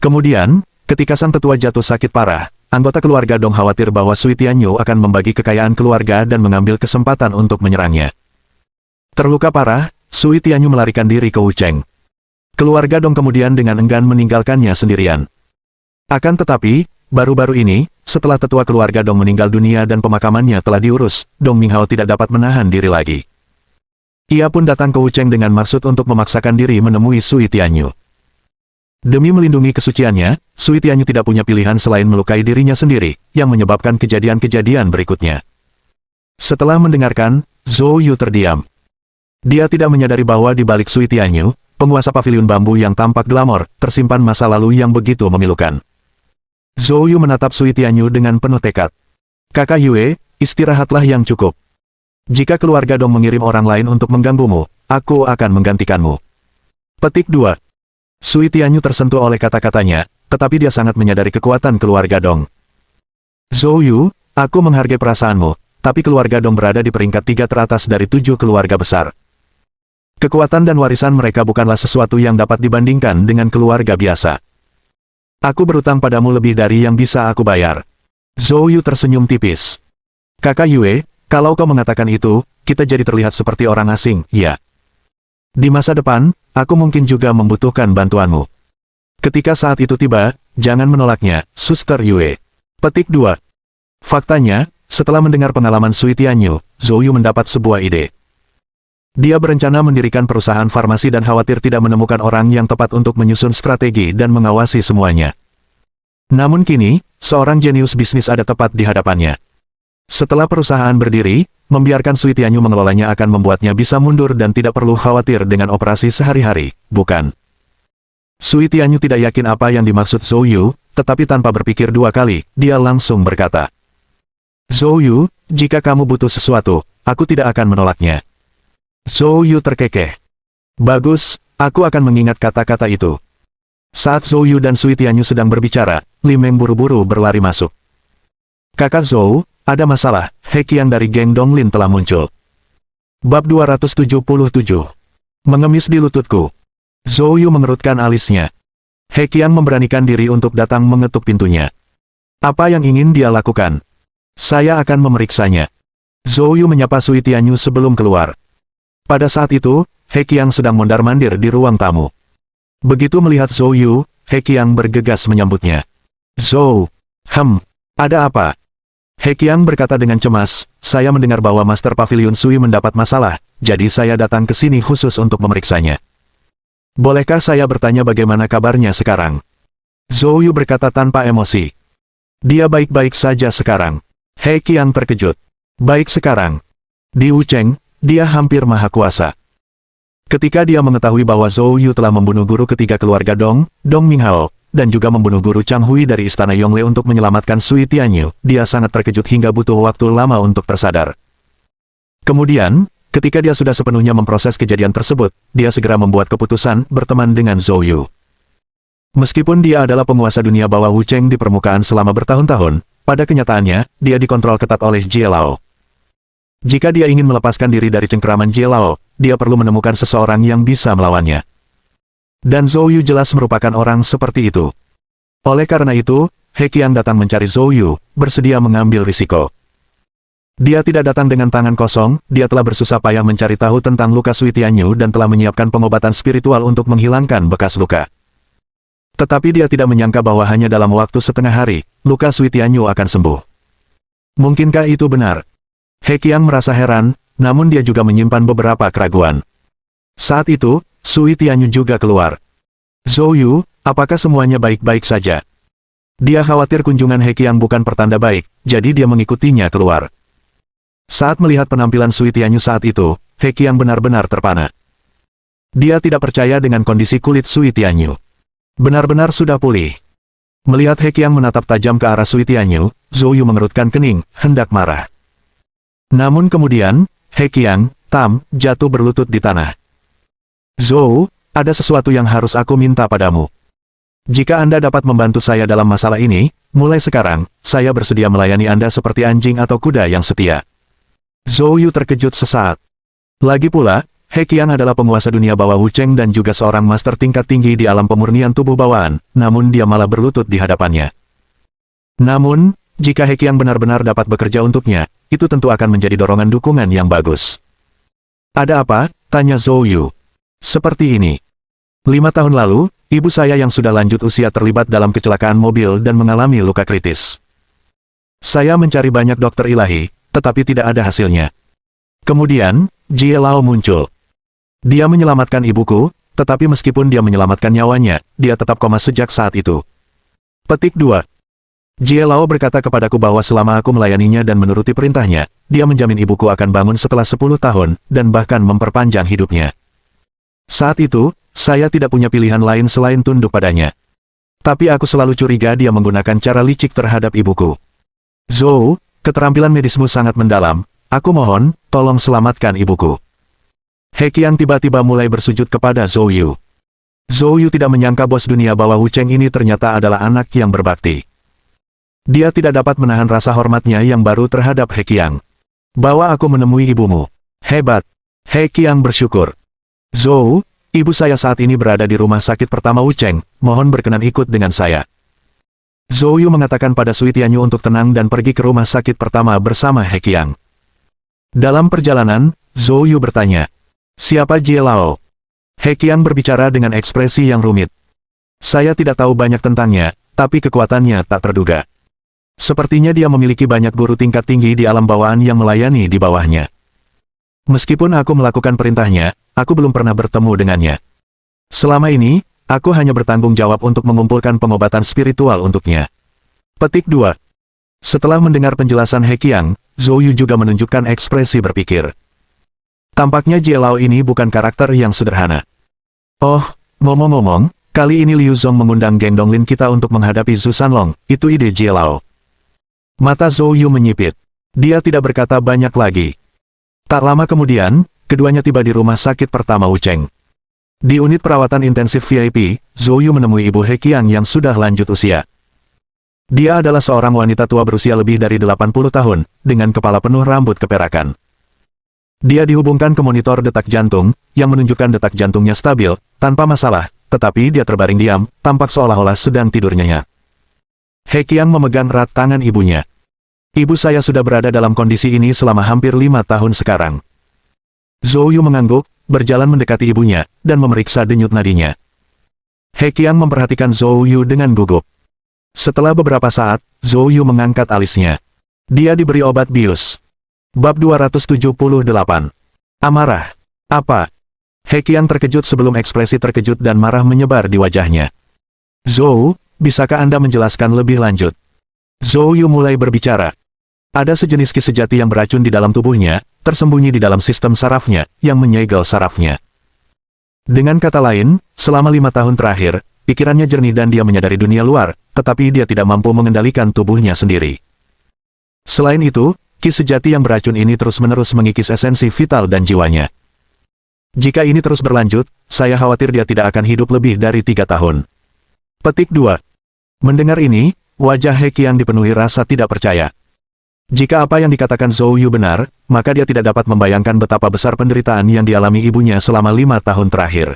Kemudian, ketika sang tetua jatuh sakit parah, anggota keluarga Dong khawatir bahwa Sui Tianyu akan membagi kekayaan keluarga dan mengambil kesempatan untuk menyerangnya. Terluka parah, Sui Tianyu melarikan diri ke Wucheng. Keluarga Dong kemudian dengan enggan meninggalkannya sendirian. Akan tetapi, baru-baru ini, setelah tetua keluarga Dong meninggal dunia dan pemakamannya telah diurus, Dong Minghao tidak dapat menahan diri lagi. Ia pun datang ke Wucheng dengan maksud untuk memaksakan diri menemui Sui Tianyu. Demi melindungi kesuciannya, Sui Tianyu tidak punya pilihan selain melukai dirinya sendiri, yang menyebabkan kejadian-kejadian berikutnya. Setelah mendengarkan, Zhou Yu terdiam. Dia tidak menyadari bahwa di balik Sui Tianyu, penguasa paviliun bambu yang tampak glamor, tersimpan masa lalu yang begitu memilukan. Zhou Yu menatap Sui Tianyu dengan penuh tekad. Kakak Yue, istirahatlah yang cukup. Jika keluarga Dong mengirim orang lain untuk mengganggumu, aku akan menggantikanmu. Petik 2. Sui Tianyu tersentuh oleh kata-katanya, tetapi dia sangat menyadari kekuatan keluarga Dong. Zhou Yu, aku menghargai perasaanmu, tapi keluarga Dong berada di peringkat 3 teratas dari 7 keluarga besar. Kekuatan dan warisan mereka bukanlah sesuatu yang dapat dibandingkan dengan keluarga biasa. Aku berutang padamu lebih dari yang bisa aku bayar. Zhou Yu tersenyum tipis. Kakak Yue, kalau kau mengatakan itu, kita jadi terlihat seperti orang asing, ya. Di masa depan, aku mungkin juga membutuhkan bantuanmu. Ketika saat itu tiba, jangan menolaknya, Suster Yue. Petik 2. Faktanya, setelah mendengar pengalaman Sui Tianyu, Zhou Yu mendapat sebuah ide. Dia berencana mendirikan perusahaan farmasi dan khawatir tidak menemukan orang yang tepat untuk menyusun strategi dan mengawasi semuanya. Namun kini, seorang jenius bisnis ada tepat di hadapannya. Setelah perusahaan berdiri, membiarkan Sui Tianyu mengelolanya akan membuatnya bisa mundur dan tidak perlu khawatir dengan operasi sehari-hari, bukan? Sui Tianyu tidak yakin apa yang dimaksud Zhou Yu, tetapi tanpa berpikir dua kali, dia langsung berkata. Zhou Yu, jika kamu butuh sesuatu, aku tidak akan menolaknya. Zhou Yu terkekeh. Bagus, aku akan mengingat kata-kata itu. Saat Zhou Yu dan Sui Tianyu sedang berbicara, Li Meng buru-buru berlari masuk. Kakak Zhou, ada masalah, He Qiang dari geng Donglin telah muncul. Bab 277. Mengemis di lututku. Zhou Yu mengerutkan alisnya. He Qiang memberanikan diri untuk datang mengetuk pintunya. Apa yang ingin dia lakukan? Saya akan memeriksanya. Zhou Yu menyapa Sui Tianyu sebelum keluar. Pada saat itu, He Qiang sedang mondar-mandir di ruang tamu. Begitu melihat Zhou Yu, He Qiang bergegas menyambutnya. Zhou, ada apa? He Qiang berkata dengan cemas, saya mendengar bahwa Master Pavilion Sui mendapat masalah, jadi saya datang ke sini khusus untuk memeriksanya. Bolehkah saya bertanya bagaimana kabarnya sekarang? Zhou Yu berkata tanpa emosi. Dia baik-baik saja sekarang. He Qiang terkejut. Baik sekarang. Di Wucheng, dia hampir maha kuasa. Ketika dia mengetahui bahwa Zhou Yu telah membunuh guru ketiga keluarga Dong Minghao, dan juga membunuh guru Chang Hui dari istana Yongle untuk menyelamatkan Sui Tianyu, dia sangat terkejut hingga butuh waktu lama untuk tersadar. Kemudian, ketika dia sudah sepenuhnya memproses kejadian tersebut, dia segera membuat keputusan berteman dengan Zhou Yu. Meskipun dia adalah penguasa dunia bawah Wucheng di permukaan selama bertahun-tahun, pada kenyataannya, dia dikontrol ketat oleh Jie Lao. Jika dia ingin melepaskan diri dari cengkeraman Jie Lao, dia perlu menemukan seseorang yang bisa melawannya. Dan Zhou Yu jelas merupakan orang seperti itu. Oleh karena itu, He Qiang datang mencari Zhou Yu, bersedia mengambil risiko. Dia tidak datang dengan tangan kosong, dia telah bersusah payah mencari tahu tentang luka Sui Tianyu dan telah menyiapkan pengobatan spiritual untuk menghilangkan bekas luka. Tetapi dia tidak menyangka bahwa hanya dalam waktu setengah hari, luka Sui Tianyu akan sembuh. Mungkinkah itu benar? He Qiang merasa heran, namun dia juga menyimpan beberapa keraguan. Saat itu, Sui Tianyu juga keluar. Zhou Yu, apakah semuanya baik-baik saja? Dia khawatir kunjungan He Qiang bukan pertanda baik, jadi dia mengikutinya keluar. Saat melihat penampilan Sui Tianyu saat itu, He Qiang benar-benar terpana. Dia tidak percaya dengan kondisi kulit Sui Tianyu. Benar-benar sudah pulih. Melihat He Qiang menatap tajam ke arah Sui Tianyu, Zhou Yu mengerutkan kening, hendak marah. Namun kemudian, He Qiang, jatuh berlutut di tanah. Zhou, ada sesuatu yang harus aku minta padamu. Jika Anda dapat membantu saya dalam masalah ini, Mulai sekarang, saya bersedia melayani Anda seperti anjing atau kuda yang setia. Zhou Yu terkejut sesaat. Lagi pula, He Qiang adalah penguasa dunia bawah Wu Cheng dan juga seorang master tingkat tinggi di alam pemurnian tubuh bawaan, namun dia malah berlutut di hadapannya. Namun, jika He Qiang benar-benar dapat bekerja untuknya, itu tentu akan menjadi dorongan dukungan yang bagus. Ada apa? Tanya Zhou Yu. Seperti ini. 5 tahun lalu, ibu saya yang sudah lanjut usia terlibat dalam kecelakaan mobil dan mengalami luka kritis. Saya mencari banyak dokter ilahi, tetapi tidak ada hasilnya. Kemudian, Jie Lao muncul. Dia menyelamatkan ibuku, tetapi meskipun dia menyelamatkan nyawanya, dia tetap koma sejak saat itu. Petik 2. Jie Lao berkata kepadaku bahwa selama aku melayaninya dan menuruti perintahnya, dia menjamin ibuku akan bangun setelah 10 tahun, dan bahkan memperpanjang hidupnya. Saat itu, saya tidak punya pilihan lain selain tunduk padanya. Tapi aku selalu curiga dia menggunakan cara licik terhadap ibuku. Zhou, keterampilan medismu sangat mendalam, aku mohon, tolong selamatkan ibuku. He Qiang tiba-tiba mulai bersujud kepada Zhou Yu. Zhou Yu tidak menyangka bos dunia bawah Wu Cheng ini ternyata adalah anak yang berbakti. Dia tidak dapat menahan rasa hormatnya yang baru terhadap He Qiang. Bawa aku menemui ibumu. Hebat. He Qiang bersyukur. Zhou, ibu saya saat ini berada di rumah sakit pertama Wu Cheng, mohon berkenan ikut dengan saya. Zhou Yu mengatakan pada Sui Tianyu untuk tenang dan pergi ke rumah sakit pertama bersama He Qiang. Dalam perjalanan, Zhou Yu bertanya, siapa Jie Lao? He Qiang berbicara dengan ekspresi yang rumit. Saya tidak tahu banyak tentangnya, tapi kekuatannya tak terduga. Sepertinya dia memiliki banyak guru tingkat tinggi di alam bawaan yang melayani di bawahnya. Meskipun aku melakukan perintahnya, aku belum pernah bertemu dengannya. Selama ini, aku hanya bertanggung jawab untuk mengumpulkan pengobatan spiritual untuknya. Petik 2. Setelah mendengar penjelasan He Qiang, Zhou Yu juga menunjukkan ekspresi berpikir. Tampaknya Jie Lao ini bukan karakter yang sederhana. Oh, ngomong-ngomong, kali ini Liu Zong mengundang geng Donglin kita untuk menghadapi Zhu Sanlong, itu ide Jie Lao. Mata Zhou Yu menyipit. Dia tidak berkata banyak lagi. Tak lama kemudian, keduanya tiba di rumah sakit pertama Wu Cheng. Di unit perawatan intensif VIP, Zhou Yu menemui ibu He Qiang yang sudah lanjut usia. Dia adalah seorang wanita tua berusia lebih dari 80 tahun, dengan kepala penuh rambut keperakan. Dia dihubungkan ke monitor detak jantung, yang menunjukkan detak jantungnya stabil, tanpa masalah, tetapi dia terbaring diam, tampak seolah-olah sedang tidur nyenyak. He Qiang memegang erat tangan ibunya. Ibu saya sudah berada dalam kondisi ini selama hampir 5 tahun sekarang. Zhou Yu mengangguk, berjalan mendekati ibunya, dan memeriksa denyut nadinya. He Qiang memperhatikan Zhou Yu dengan gugup. Setelah beberapa saat, Zhou Yu mengangkat alisnya. Dia diberi obat bius. Bab 278. Amarah. Apa? He Qiang terkejut sebelum ekspresi terkejut dan marah menyebar di wajahnya. Zhou, bisakah Anda menjelaskan lebih lanjut? Zhou Yu mulai berbicara. Ada sejenis ki sejati yang beracun di dalam tubuhnya, tersembunyi di dalam sistem sarafnya, yang menyegel sarafnya. Dengan kata lain, selama 5 tahun terakhir, pikirannya jernih dan dia menyadari dunia luar, tetapi dia tidak mampu mengendalikan tubuhnya sendiri. Selain itu, ki sejati yang beracun ini terus-menerus mengikis esensi vital dan jiwanya. Jika ini terus berlanjut, saya khawatir dia tidak akan hidup lebih dari 3 tahun. Petik 2. Mendengar ini, wajah He Qiang dipenuhi rasa tidak percaya. Jika apa yang dikatakan Zhou Yu benar, maka dia tidak dapat membayangkan betapa besar penderitaan yang dialami ibunya selama 5 tahun terakhir.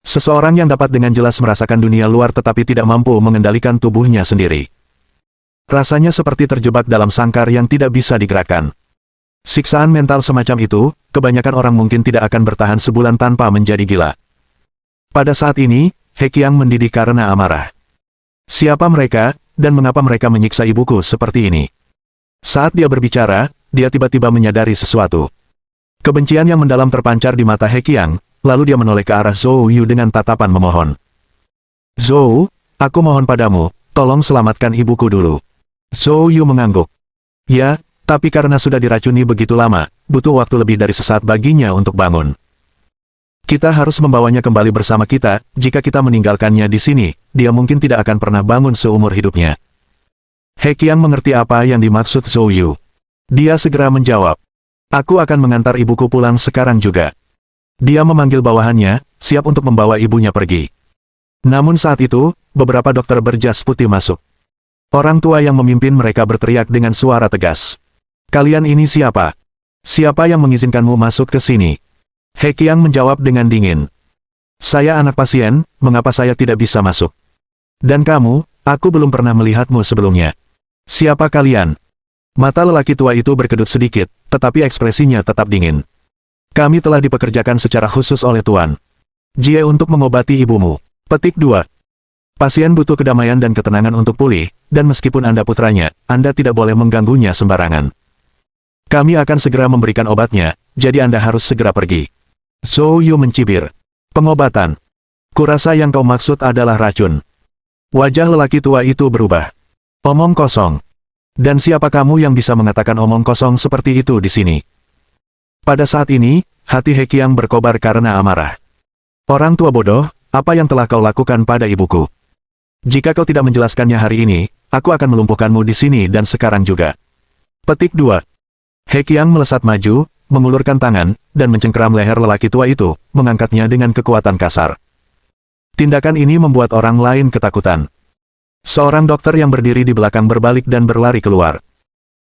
Seseorang yang dapat dengan jelas merasakan dunia luar tetapi tidak mampu mengendalikan tubuhnya sendiri. Rasanya seperti terjebak dalam sangkar yang tidak bisa digerakkan. Siksaan mental semacam itu, kebanyakan orang mungkin tidak akan bertahan sebulan tanpa menjadi gila. Pada saat ini, He Qiang mendidih karena amarah. Siapa mereka, dan mengapa mereka menyiksa ibuku seperti ini? Saat dia berbicara, dia tiba-tiba menyadari sesuatu. Kebencian yang mendalam terpancar di mata He Qiang, lalu dia menoleh ke arah Zhou Yu dengan tatapan memohon. Zhou, aku mohon padamu, tolong selamatkan ibuku dulu. Zhou Yu mengangguk. Ya, tapi karena sudah diracuni begitu lama, butuh waktu lebih dari sesaat baginya untuk bangun. Kita harus membawanya kembali bersama kita, jika kita meninggalkannya di sini, dia mungkin tidak akan pernah bangun seumur hidupnya. He Qiang mengerti apa yang dimaksud Zhou Yu. Dia segera menjawab. Aku akan mengantar ibuku pulang sekarang juga. Dia memanggil bawahannya, siap untuk membawa ibunya pergi. Namun saat itu, beberapa dokter berjas putih masuk. Orang tua yang memimpin mereka berteriak dengan suara tegas. Kalian ini siapa? Siapa yang mengizinkanmu masuk ke sini? He Qiang menjawab dengan dingin. Saya anak pasien, mengapa saya tidak bisa masuk? Dan kamu, aku belum pernah melihatmu sebelumnya. Siapa kalian? Mata lelaki tua itu berkedut sedikit, tetapi ekspresinya tetap dingin. Kami telah dipekerjakan secara khusus oleh Tuan Jie untuk mengobati ibumu. Petik 2. Pasien butuh kedamaian dan ketenangan untuk pulih, dan meskipun Anda putranya, Anda tidak boleh mengganggunya sembarangan. Kami akan segera memberikan obatnya, jadi Anda harus segera pergi. Zhou Yu mencibir. Pengobatan. Kurasa yang kau maksud adalah racun. Wajah lelaki tua itu berubah. Omong kosong. Dan siapa kamu yang bisa mengatakan omong kosong seperti itu di sini? Pada saat ini, hati He Qiang berkobar karena amarah. Orang tua bodoh, apa yang telah kau lakukan pada ibuku? Jika kau tidak menjelaskannya hari ini, aku akan melumpuhkanmu di sini dan sekarang juga. Petik 2. He Qiang melesat maju, mengulurkan tangan, dan mencengkeram leher lelaki tua itu, mengangkatnya dengan kekuatan kasar. Tindakan ini membuat orang lain ketakutan. Seorang dokter yang berdiri di belakang berbalik dan berlari keluar.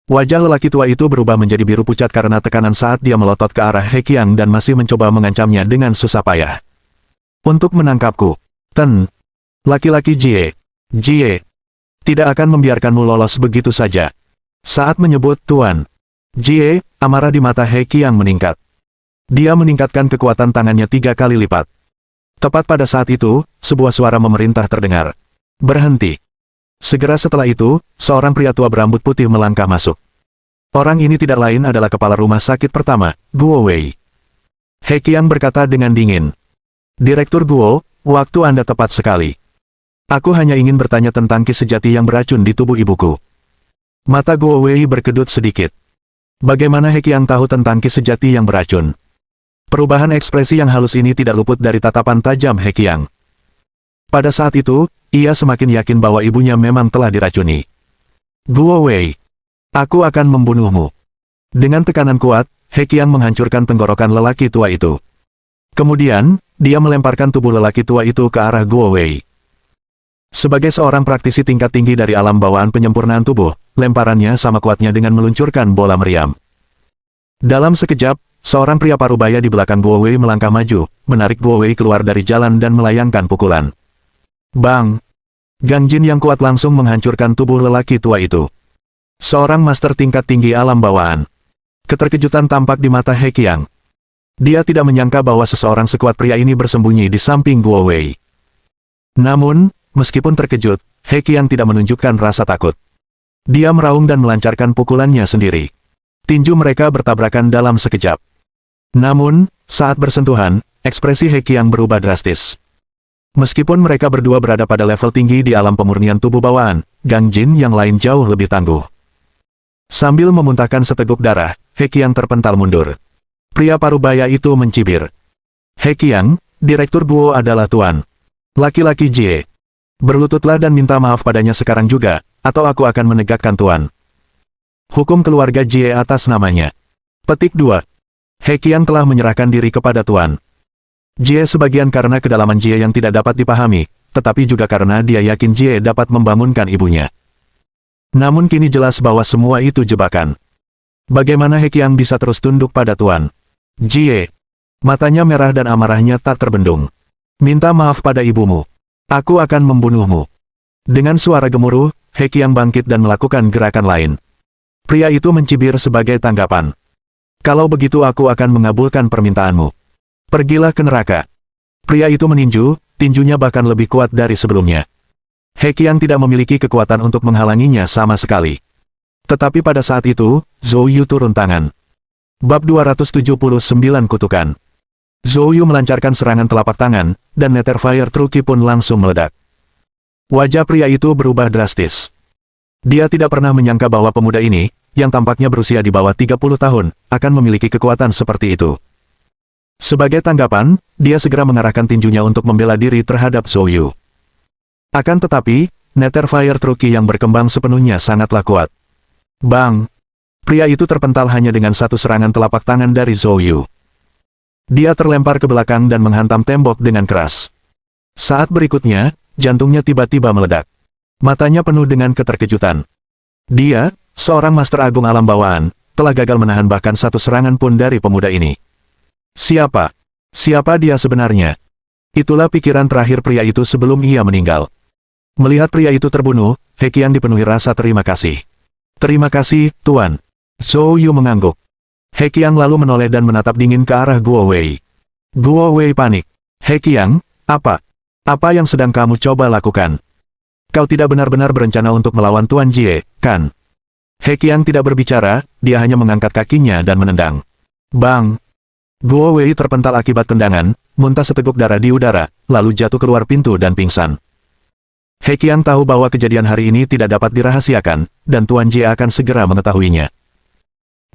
Wajah lelaki tua itu berubah menjadi biru pucat karena tekanan saat dia melotot ke arah He Qiang dan masih mencoba mengancamnya dengan susah payah. Untuk menangkapku. Ten. Laki-laki Jie. Tidak akan membiarkanmu lolos begitu saja. Saat menyebut Tuan Jie, amarah di mata He Qiang meningkat. Dia meningkatkan kekuatan tangannya 3 kali lipat. Tepat pada saat itu, sebuah suara memerintah terdengar. Berhenti. Segera setelah itu, seorang pria tua berambut putih melangkah masuk. Orang ini tidak lain adalah kepala rumah sakit pertama, Guo Wei. He Qiang berkata dengan dingin. Direktur Guo, waktu Anda tepat sekali. Aku hanya ingin bertanya tentang ki sejati yang beracun di tubuh ibuku. Mata Guo Wei berkedut sedikit. Bagaimana He Qiang tahu tentang ki sejati yang beracun? Perubahan ekspresi yang halus ini tidak luput dari tatapan tajam He Qiang. Pada saat itu, ia semakin yakin bahwa ibunya memang telah diracuni. Guo Wei, aku akan membunuhmu. Dengan tekanan kuat, He Qiang menghancurkan tenggorokan lelaki tua itu. Kemudian, dia melemparkan tubuh lelaki tua itu ke arah Guo Wei. Sebagai seorang praktisi tingkat tinggi dari alam bawaan penyempurnaan tubuh, lemparannya sama kuatnya dengan meluncurkan bola meriam. Dalam sekejap, seorang pria parubaya di belakang Guo Wei melangkah maju, menarik Guo Wei keluar dari jalan dan melayangkan pukulan. Bang! Gang Jin yang kuat langsung menghancurkan tubuh lelaki tua itu. Seorang master tingkat tinggi alam bawaan. Keterkejutan tampak di mata He Qiang. Dia tidak menyangka bahwa seseorang sekuat pria ini bersembunyi di samping Guo Wei. Namun, meskipun terkejut, He Qiang tidak menunjukkan rasa takut. Dia meraung dan melancarkan pukulannya sendiri. Tinju mereka bertabrakan dalam sekejap. Namun, saat bersentuhan, ekspresi He Qiang berubah drastis. Meskipun mereka berdua berada pada level tinggi di alam pemurnian tubuh bawaan, Gang Jin yang lain jauh lebih tangguh. Sambil memuntahkan seteguk darah, He Qiang terpental mundur. Pria parubaya itu mencibir. He Qiang, Direktur Guo adalah Tuan Laki-laki Jie. Berlututlah dan minta maaf padanya sekarang juga, atau aku akan menegakkan Tuan hukum keluarga Jie atas namanya. Petik 2. He Qiang telah menyerahkan diri kepada Tuan Jie sebagian karena kedalaman Jie yang tidak dapat dipahami, tetapi juga karena dia yakin Jie dapat membangunkan ibunya. Namun kini jelas bahwa semua itu jebakan. Bagaimana He Qiang bisa terus tunduk pada Tuan Jie? Matanya merah dan amarahnya tak terbendung. Minta maaf pada ibumu. Aku akan membunuhmu. Dengan suara gemuruh, He Qiang bangkit dan melakukan gerakan lain. Pria itu mencibir sebagai tanggapan. Kalau begitu aku akan mengabulkan permintaanmu. Pergilah ke neraka. Pria itu meninju, tinjunya bahkan lebih kuat dari sebelumnya. He Qiang tidak memiliki kekuatan untuk menghalanginya sama sekali. Tetapi pada saat itu, Zhou Yu turun tangan. Bab 279 Kutukan. Zhou Yu melancarkan serangan telapak tangan, dan Nether Fire Truki pun langsung meledak. Wajah pria itu berubah drastis. Dia tidak pernah menyangka bahwa pemuda ini, yang tampaknya berusia di bawah 30 tahun, akan memiliki kekuatan seperti itu. Sebagai tanggapan, dia segera mengarahkan tinjunya untuk membela diri terhadap Zhou Yu. Akan tetapi, Nether Fire Truki yang berkembang sepenuhnya sangatlah kuat. Bang! Pria itu terpental hanya dengan satu serangan telapak tangan dari Zhou Yu. Dia terlempar ke belakang dan menghantam tembok dengan keras. Saat berikutnya, jantungnya tiba-tiba meledak. Matanya penuh dengan keterkejutan. Dia, seorang Master Agung Alam Bawaan, telah gagal menahan bahkan satu serangan pun dari pemuda ini. Siapa? Siapa dia sebenarnya? Itulah pikiran terakhir pria itu sebelum ia meninggal. Melihat pria itu terbunuh, He Qiang dipenuhi rasa terima kasih. Terima kasih, Tuan. Zhou Yu mengangguk. He Qiang lalu menoleh dan menatap dingin ke arah Guo Wei. Guo Wei panik. He Qiang, apa? Apa yang sedang kamu coba lakukan? Kau tidak benar-benar berencana untuk melawan Tuan Jie, kan? He Qiang tidak berbicara, dia hanya mengangkat kakinya dan menendang. Bang! Guo Wei terpental akibat tendangan, muntah seteguk darah di udara, lalu jatuh keluar pintu dan pingsan. He Qiang tahu bahwa kejadian hari ini tidak dapat dirahasiakan, dan Tuan Jie akan segera mengetahuinya.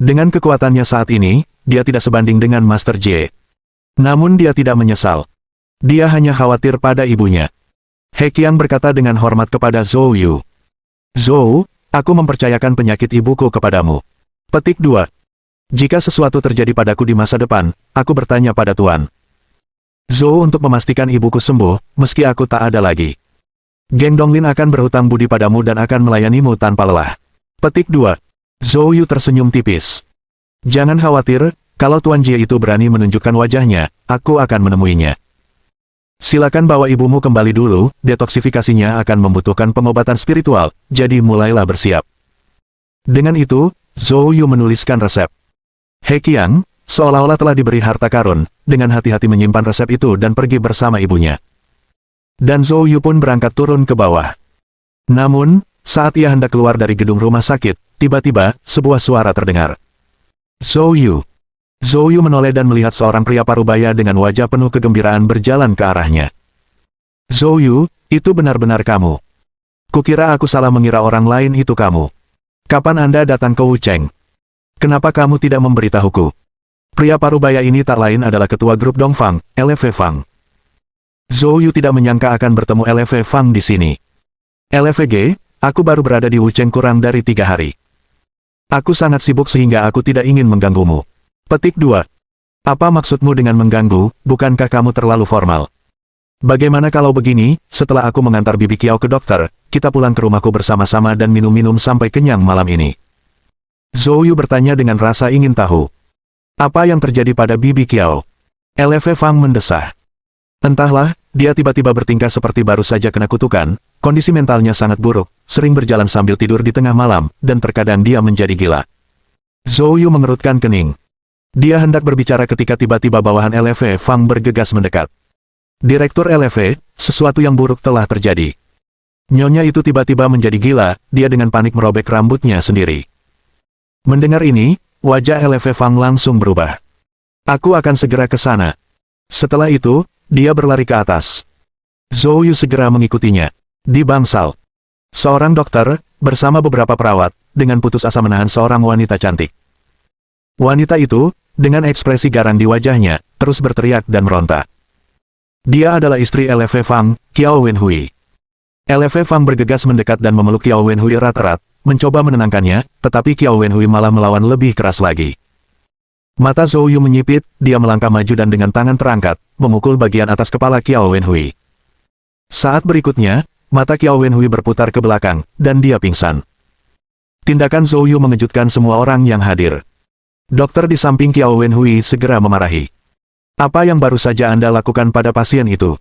Dengan kekuatannya saat ini, dia tidak sebanding dengan Master Jie. Namun dia tidak menyesal. Dia hanya khawatir pada ibunya. He Qiang berkata dengan hormat kepada Zhou Yu. Zhou, aku mempercayakan penyakit ibuku kepadamu. Petik 2. Jika sesuatu terjadi padaku di masa depan, aku bertanya pada Tuan Zhou untuk memastikan ibuku sembuh, meski aku tak ada lagi. Geng Donglin akan berhutang budi padamu dan akan melayanimu tanpa lelah. Petik 2. Zhou Yu tersenyum tipis. Jangan khawatir, kalau Tuan Jie itu berani menunjukkan wajahnya, aku akan menemuinya. Silakan bawa ibumu kembali dulu, detoksifikasinya akan membutuhkan pengobatan spiritual, jadi mulailah bersiap. Dengan itu, Zhou Yu menuliskan resep. He Qiang, seolah-olah telah diberi harta karun, dengan hati-hati menyimpan resep itu dan pergi bersama ibunya. Dan Zhou Yu pun berangkat turun ke bawah. Namun, saat ia hendak keluar dari gedung rumah sakit, tiba-tiba, sebuah suara terdengar. Zhou Yu. Zhou Yu menoleh dan melihat seorang pria parubaya dengan wajah penuh kegembiraan berjalan ke arahnya. Zhou Yu, itu benar-benar kamu. Kukira aku salah mengira orang lain itu kamu. Kapan Anda datang ke Wucheng? Kenapa kamu tidak memberitahuku? Pria parubaya ini tak lain adalah ketua grup Dongfang, LV Fang. Zhou Yu tidak menyangka akan bertemu LV Fang di sini. LVG, aku baru berada di Wucheng kurang dari 3 hari. Aku sangat sibuk sehingga aku tidak ingin mengganggumu. Petik 2. Apa maksudmu dengan mengganggu, bukankah kamu terlalu formal? Bagaimana kalau begini, setelah aku mengantar Bibi Qiao ke dokter, kita pulang ke rumahku bersama-sama dan minum-minum sampai kenyang malam ini. Zhou Yu bertanya dengan rasa ingin tahu. Apa yang terjadi pada Bibi Qiao? LV Fang mendesah. Entahlah, dia tiba-tiba bertingkah seperti baru saja kena kutukan, kondisi mentalnya sangat buruk, sering berjalan sambil tidur di tengah malam, dan terkadang dia menjadi gila. Zhou Yu mengerutkan kening. Dia hendak berbicara ketika tiba-tiba bawahan LV Fang bergegas mendekat. Direktur LV, sesuatu yang buruk telah terjadi. Nyonya itu tiba-tiba menjadi gila, dia dengan panik merobek rambutnya sendiri. Mendengar ini, wajah LV Fang langsung berubah. Aku akan segera ke sana. Setelah itu, dia berlari ke atas. Zhou Yu segera mengikutinya. Di bangsal, seorang dokter, bersama beberapa perawat, dengan putus asa menahan seorang wanita cantik. Wanita itu, dengan ekspresi garang di wajahnya, terus berteriak dan meronta. Dia adalah istri LV Fang, Qiao Wenhui. LV Fang bergegas mendekat dan memeluk Qiao Wenhui erat-erat, mencoba menenangkannya, tetapi Qiao Wenhui malah melawan lebih keras lagi. Mata Zhou Yu menyipit, dia melangkah maju dan dengan tangan terangkat, memukul bagian atas kepala Qiao Wenhui. Saat berikutnya, mata Qiao Wenhui berputar ke belakang, dan dia pingsan. Tindakan Zhou Yu mengejutkan semua orang yang hadir. Dokter di samping Qiao Wenhui segera memarahi. Apa yang baru saja Anda lakukan pada pasien itu?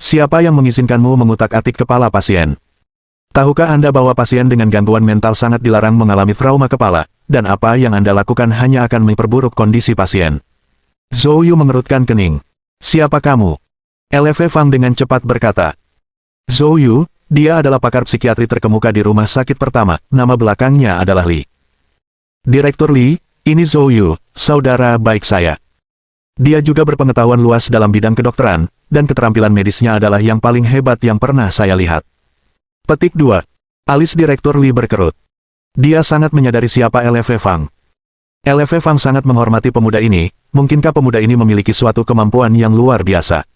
Siapa yang mengizinkanmu mengutak-atik kepala pasien? Tahukah Anda bahwa pasien dengan gangguan mental sangat dilarang mengalami trauma kepala, dan apa yang Anda lakukan hanya akan memperburuk kondisi pasien? Zhou Yu mengerutkan kening. Siapa kamu? LV Fang dengan cepat berkata. Zhou Yu, dia adalah pakar psikiatri terkemuka di rumah sakit pertama, nama belakangnya adalah Li. Direktur Li, ini Zhou Yu, saudara baik saya. Dia juga berpengetahuan luas dalam bidang kedokteran, dan keterampilan medisnya adalah yang paling hebat yang pernah saya lihat. Petik 2. Alis Direktur Li berkerut. Dia sangat menyadari siapa LV Fang. LV Fang sangat menghormati pemuda ini, mungkinkah pemuda ini memiliki suatu kemampuan yang luar biasa?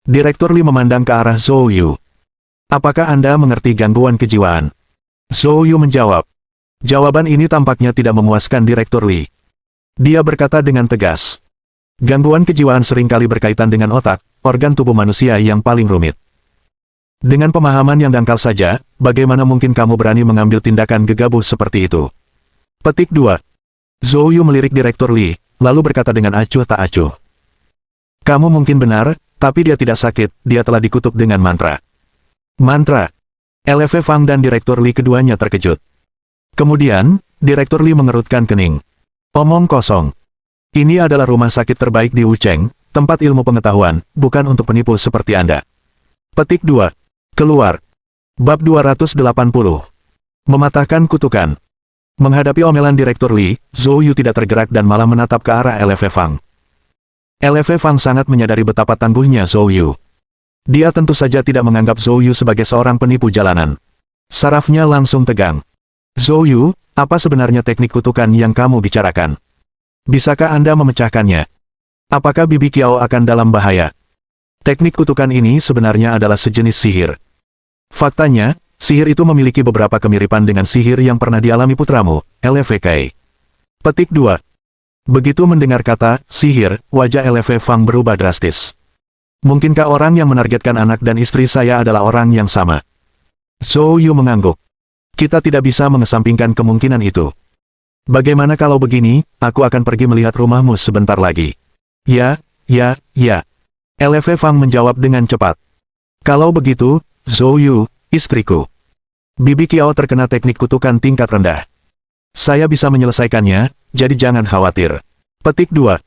Direktur Li memandang ke arah Zhou Yu. Apakah Anda mengerti gangguan kejiwaan? Zhou Yu menjawab. Jawaban ini tampaknya tidak memuaskan Direktur Li. Dia berkata dengan tegas. Gangguan kejiwaan seringkali berkaitan dengan otak, organ tubuh manusia yang paling rumit. Dengan pemahaman yang dangkal saja, bagaimana mungkin kamu berani mengambil tindakan gegabah seperti itu? Petik 2. Zhou Yu melirik Direktur Li, lalu berkata dengan acuh tak acuh. Kamu mungkin benar, tapi dia tidak sakit, dia telah dikutuk dengan mantra. Mantra. LV Fang dan Direktur Li keduanya terkejut. Kemudian, Direktur Li mengerutkan kening. Omong kosong. Ini adalah rumah sakit terbaik di Wucheng, tempat ilmu pengetahuan, bukan untuk penipu seperti Anda. Petik 2. Keluar. Bab 280. Mematahkan kutukan. Menghadapi omelan Direktur Li, Zhou Yu tidak tergerak dan malah menatap ke arah LV Fang. LV Fang sangat menyadari betapa tangguhnya Zhou Yu. Dia tentu saja tidak menganggap Zhou Yu sebagai seorang penipu jalanan. Sarafnya langsung tegang. Zhou Yu, apa sebenarnya teknik kutukan yang kamu bicarakan? Bisakah Anda memecahkannya? Apakah Bibi Qiao akan dalam bahaya? Teknik kutukan ini sebenarnya adalah sejenis sihir. Faktanya, sihir itu memiliki beberapa kemiripan dengan sihir yang pernah dialami putramu, LVK. Petik 2. Begitu mendengar kata sihir, wajah LV Fang berubah drastis. Mungkinkah orang yang menargetkan anak dan istri saya adalah orang yang sama? Zhou Yu mengangguk. Kita tidak bisa mengesampingkan kemungkinan itu. Bagaimana kalau begini, aku akan pergi melihat rumahmu sebentar lagi. Ya. LV Fang menjawab dengan cepat. Kalau begitu, Zhou Yu, istriku. Bibi Qiao terkena teknik kutukan tingkat rendah. Saya bisa menyelesaikannya, jadi jangan khawatir. Petik 2.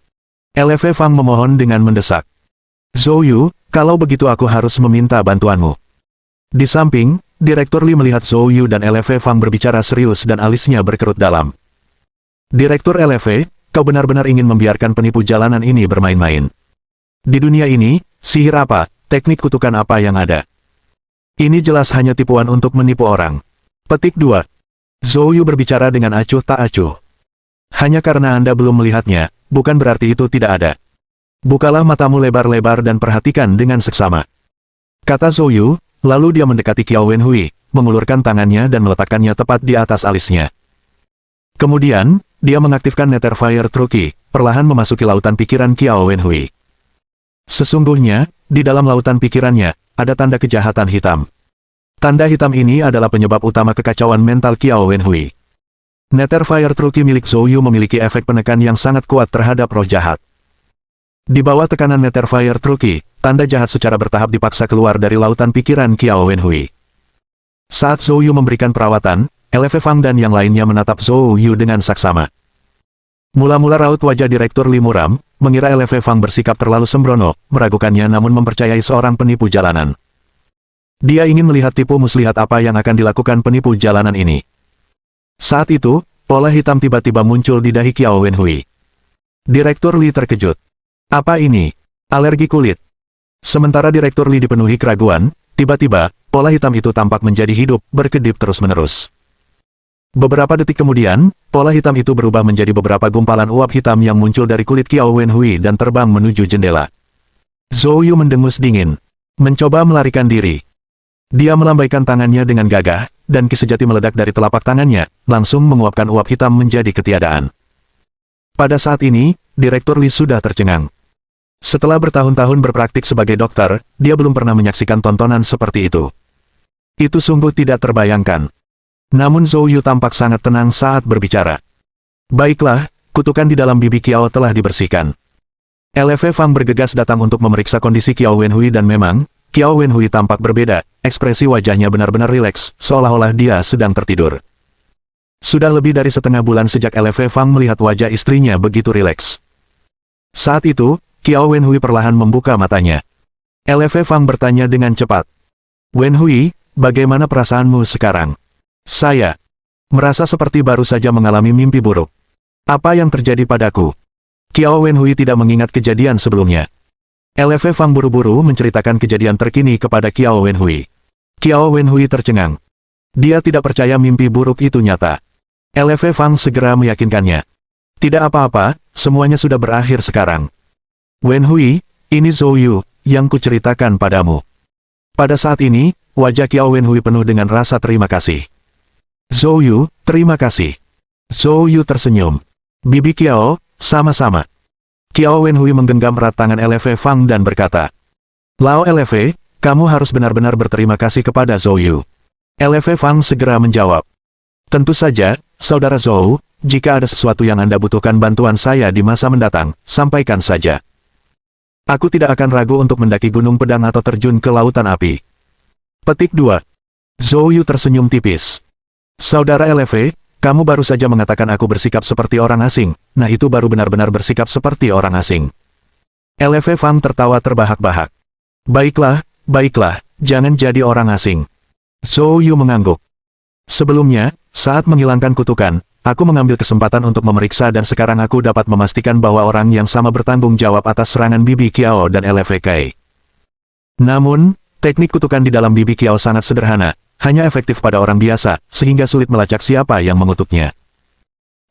LV Fang memohon dengan mendesak. Zhou Yu, kalau begitu aku harus meminta bantuanmu. Di samping, Direktur Li melihat Zhou Yu dan LV Fang berbicara serius dan alisnya berkerut dalam. Direktur LV, kau benar-benar ingin membiarkan penipu jalanan ini bermain-main. Di dunia ini, sihir apa, teknik kutukan apa yang ada? Ini jelas hanya tipuan untuk menipu orang. Petik 2. Zhou Yu berbicara dengan acuh tak acuh. Hanya karena Anda belum melihatnya, bukan berarti itu tidak ada. Bukalah matamu lebar-lebar dan perhatikan dengan seksama. Kata Zhou Yu, lalu dia mendekati Qiao Wenhui, mengulurkan tangannya dan meletakkannya tepat di atas alisnya. Kemudian, dia mengaktifkan Nether Fire True Key, perlahan memasuki lautan pikiran Qiao Wenhui. Sesungguhnya, di dalam lautan pikirannya, ada tanda kejahatan hitam. Tanda hitam ini adalah penyebab utama kekacauan mental Qiao Wenhui. Nether Fire True Key milik Zhou Yu memiliki efek penekan yang sangat kuat terhadap roh jahat. Di bawah tekanan Nether Fire True Key, tanda jahat secara bertahap dipaksa keluar dari lautan pikiran Qiao Wenhui. Saat Zhou Yu memberikan perawatan, LV Fang dan yang lainnya menatap Zhou Yu dengan saksama. Mula-mula raut wajah Direktur Li muram, mengira LV Fang bersikap terlalu sembrono, meragukannya namun mempercayai seorang penipu jalanan. Dia ingin melihat tipu muslihat apa yang akan dilakukan penipu jalanan ini. Saat itu, pola hitam tiba-tiba muncul di dahi Qiao Wenhui. Direktur Li terkejut. Apa ini? Alergi kulit. Sementara Direktur Li dipenuhi keraguan, tiba-tiba, pola hitam itu tampak menjadi hidup, berkedip terus-menerus. Beberapa detik kemudian, pola hitam itu berubah menjadi beberapa gumpalan uap hitam yang muncul dari kulit Qiao Wenhui dan terbang menuju jendela. Zhou Yu mendengus dingin. Mencoba melarikan diri. Dia melambaikan tangannya dengan gagah, dan ki sejati meledak dari telapak tangannya, langsung menguapkan uap hitam menjadi ketiadaan. Pada saat ini, Direktur Li sudah tercengang. Setelah bertahun-tahun berpraktik sebagai dokter, dia belum pernah menyaksikan tontonan seperti itu. Itu sungguh tidak terbayangkan. Namun Zhou Yu tampak sangat tenang saat berbicara. Baiklah, kutukan di dalam Bibi Qiao telah dibersihkan. LV Fang bergegas datang untuk memeriksa kondisi Qiao Wenhui dan memang, Qiao Wenhui tampak berbeda, ekspresi wajahnya benar-benar rileks, seolah-olah dia sedang tertidur. Sudah lebih dari setengah bulan sejak LV Fang melihat wajah istrinya begitu rileks. Saat itu, Qiao Wenhui perlahan membuka matanya. LV Fang bertanya dengan cepat. Wenhui, bagaimana perasaanmu sekarang? Saya merasa seperti baru saja mengalami mimpi buruk. Apa yang terjadi padaku? Qiao Wenhui tidak mengingat kejadian sebelumnya. LV Fang buru-buru menceritakan kejadian terkini kepada Qiao Wenhui. Qiao Wenhui tercengang. Dia tidak percaya mimpi buruk itu nyata. LV Fang segera meyakinkannya. Tidak apa-apa, semuanya sudah berakhir sekarang. Wenhui, ini Zhou Yu, yang kuceritakan padamu. Pada saat ini, wajah Qiao Wenhui penuh dengan rasa terima kasih. Zhou Yu, terima kasih. Zhou Yu tersenyum. Bibi Qiao, sama-sama. Qiao Wenhui menggenggam erat tangan LV Fang dan berkata. Lao LV, kamu harus benar-benar berterima kasih kepada Zhou Yu. LV Fang segera menjawab. Tentu saja, Saudara Zhou, jika ada sesuatu yang Anda butuhkan bantuan saya di masa mendatang, sampaikan saja. Aku tidak akan ragu untuk mendaki Gunung Pedang atau terjun ke Lautan Api. Petik 2. Zhou Yu tersenyum tipis. Saudara LV, kamu baru saja mengatakan aku bersikap seperti orang asing, nah itu baru benar-benar bersikap seperti orang asing. LV Fang tertawa terbahak-bahak. Baiklah, baiklah, jangan jadi orang asing. Zhou Yu mengangguk. Sebelumnya, saat menghilangkan kutukan, aku mengambil kesempatan untuk memeriksa dan sekarang aku dapat memastikan bahwa orang yang sama bertanggung jawab atas serangan Bibi Qiao dan LV Kai. Namun, teknik kutukan di dalam Bibi Qiao sangat sederhana, hanya efektif pada orang biasa, sehingga sulit melacak siapa yang mengutuknya.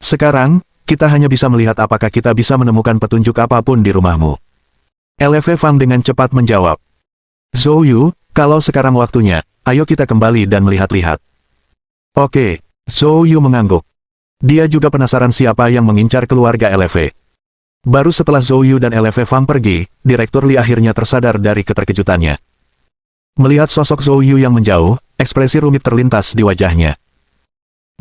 Sekarang, kita hanya bisa melihat apakah kita bisa menemukan petunjuk apapun di rumahmu. LV Fang dengan cepat menjawab. Zhou Yu, kalau sekarang waktunya, ayo kita kembali dan melihat-lihat. Oke, Zhou Yu mengangguk. Dia juga penasaran siapa yang mengincar keluarga LV. Baru setelah Zhou Yu dan LV Fang pergi, Direktur Li akhirnya tersadar dari keterkejutannya. Melihat sosok Zhou Yu yang menjauh, ekspresi rumit terlintas di wajahnya.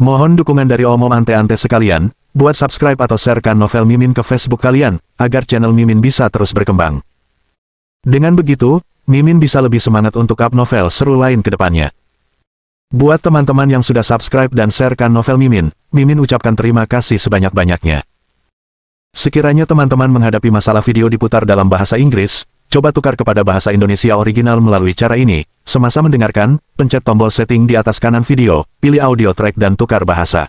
Mohon dukungan dari omom ante-ante sekalian, buat subscribe atau sharekan novel Mimin ke Facebook kalian, agar channel Mimin bisa terus berkembang. Dengan begitu, Mimin bisa lebih semangat untuk up novel seru lain ke depannya. Buat teman-teman yang sudah subscribe dan sharekan novel Mimin, Mimin ucapkan terima kasih sebanyak-banyaknya. Sekiranya teman-teman menghadapi masalah video diputar dalam bahasa Inggris, coba tukar kepada bahasa Indonesia original melalui cara ini. Semasa mendengarkan, pencet tombol setting di atas kanan video, pilih audio track dan tukar bahasa.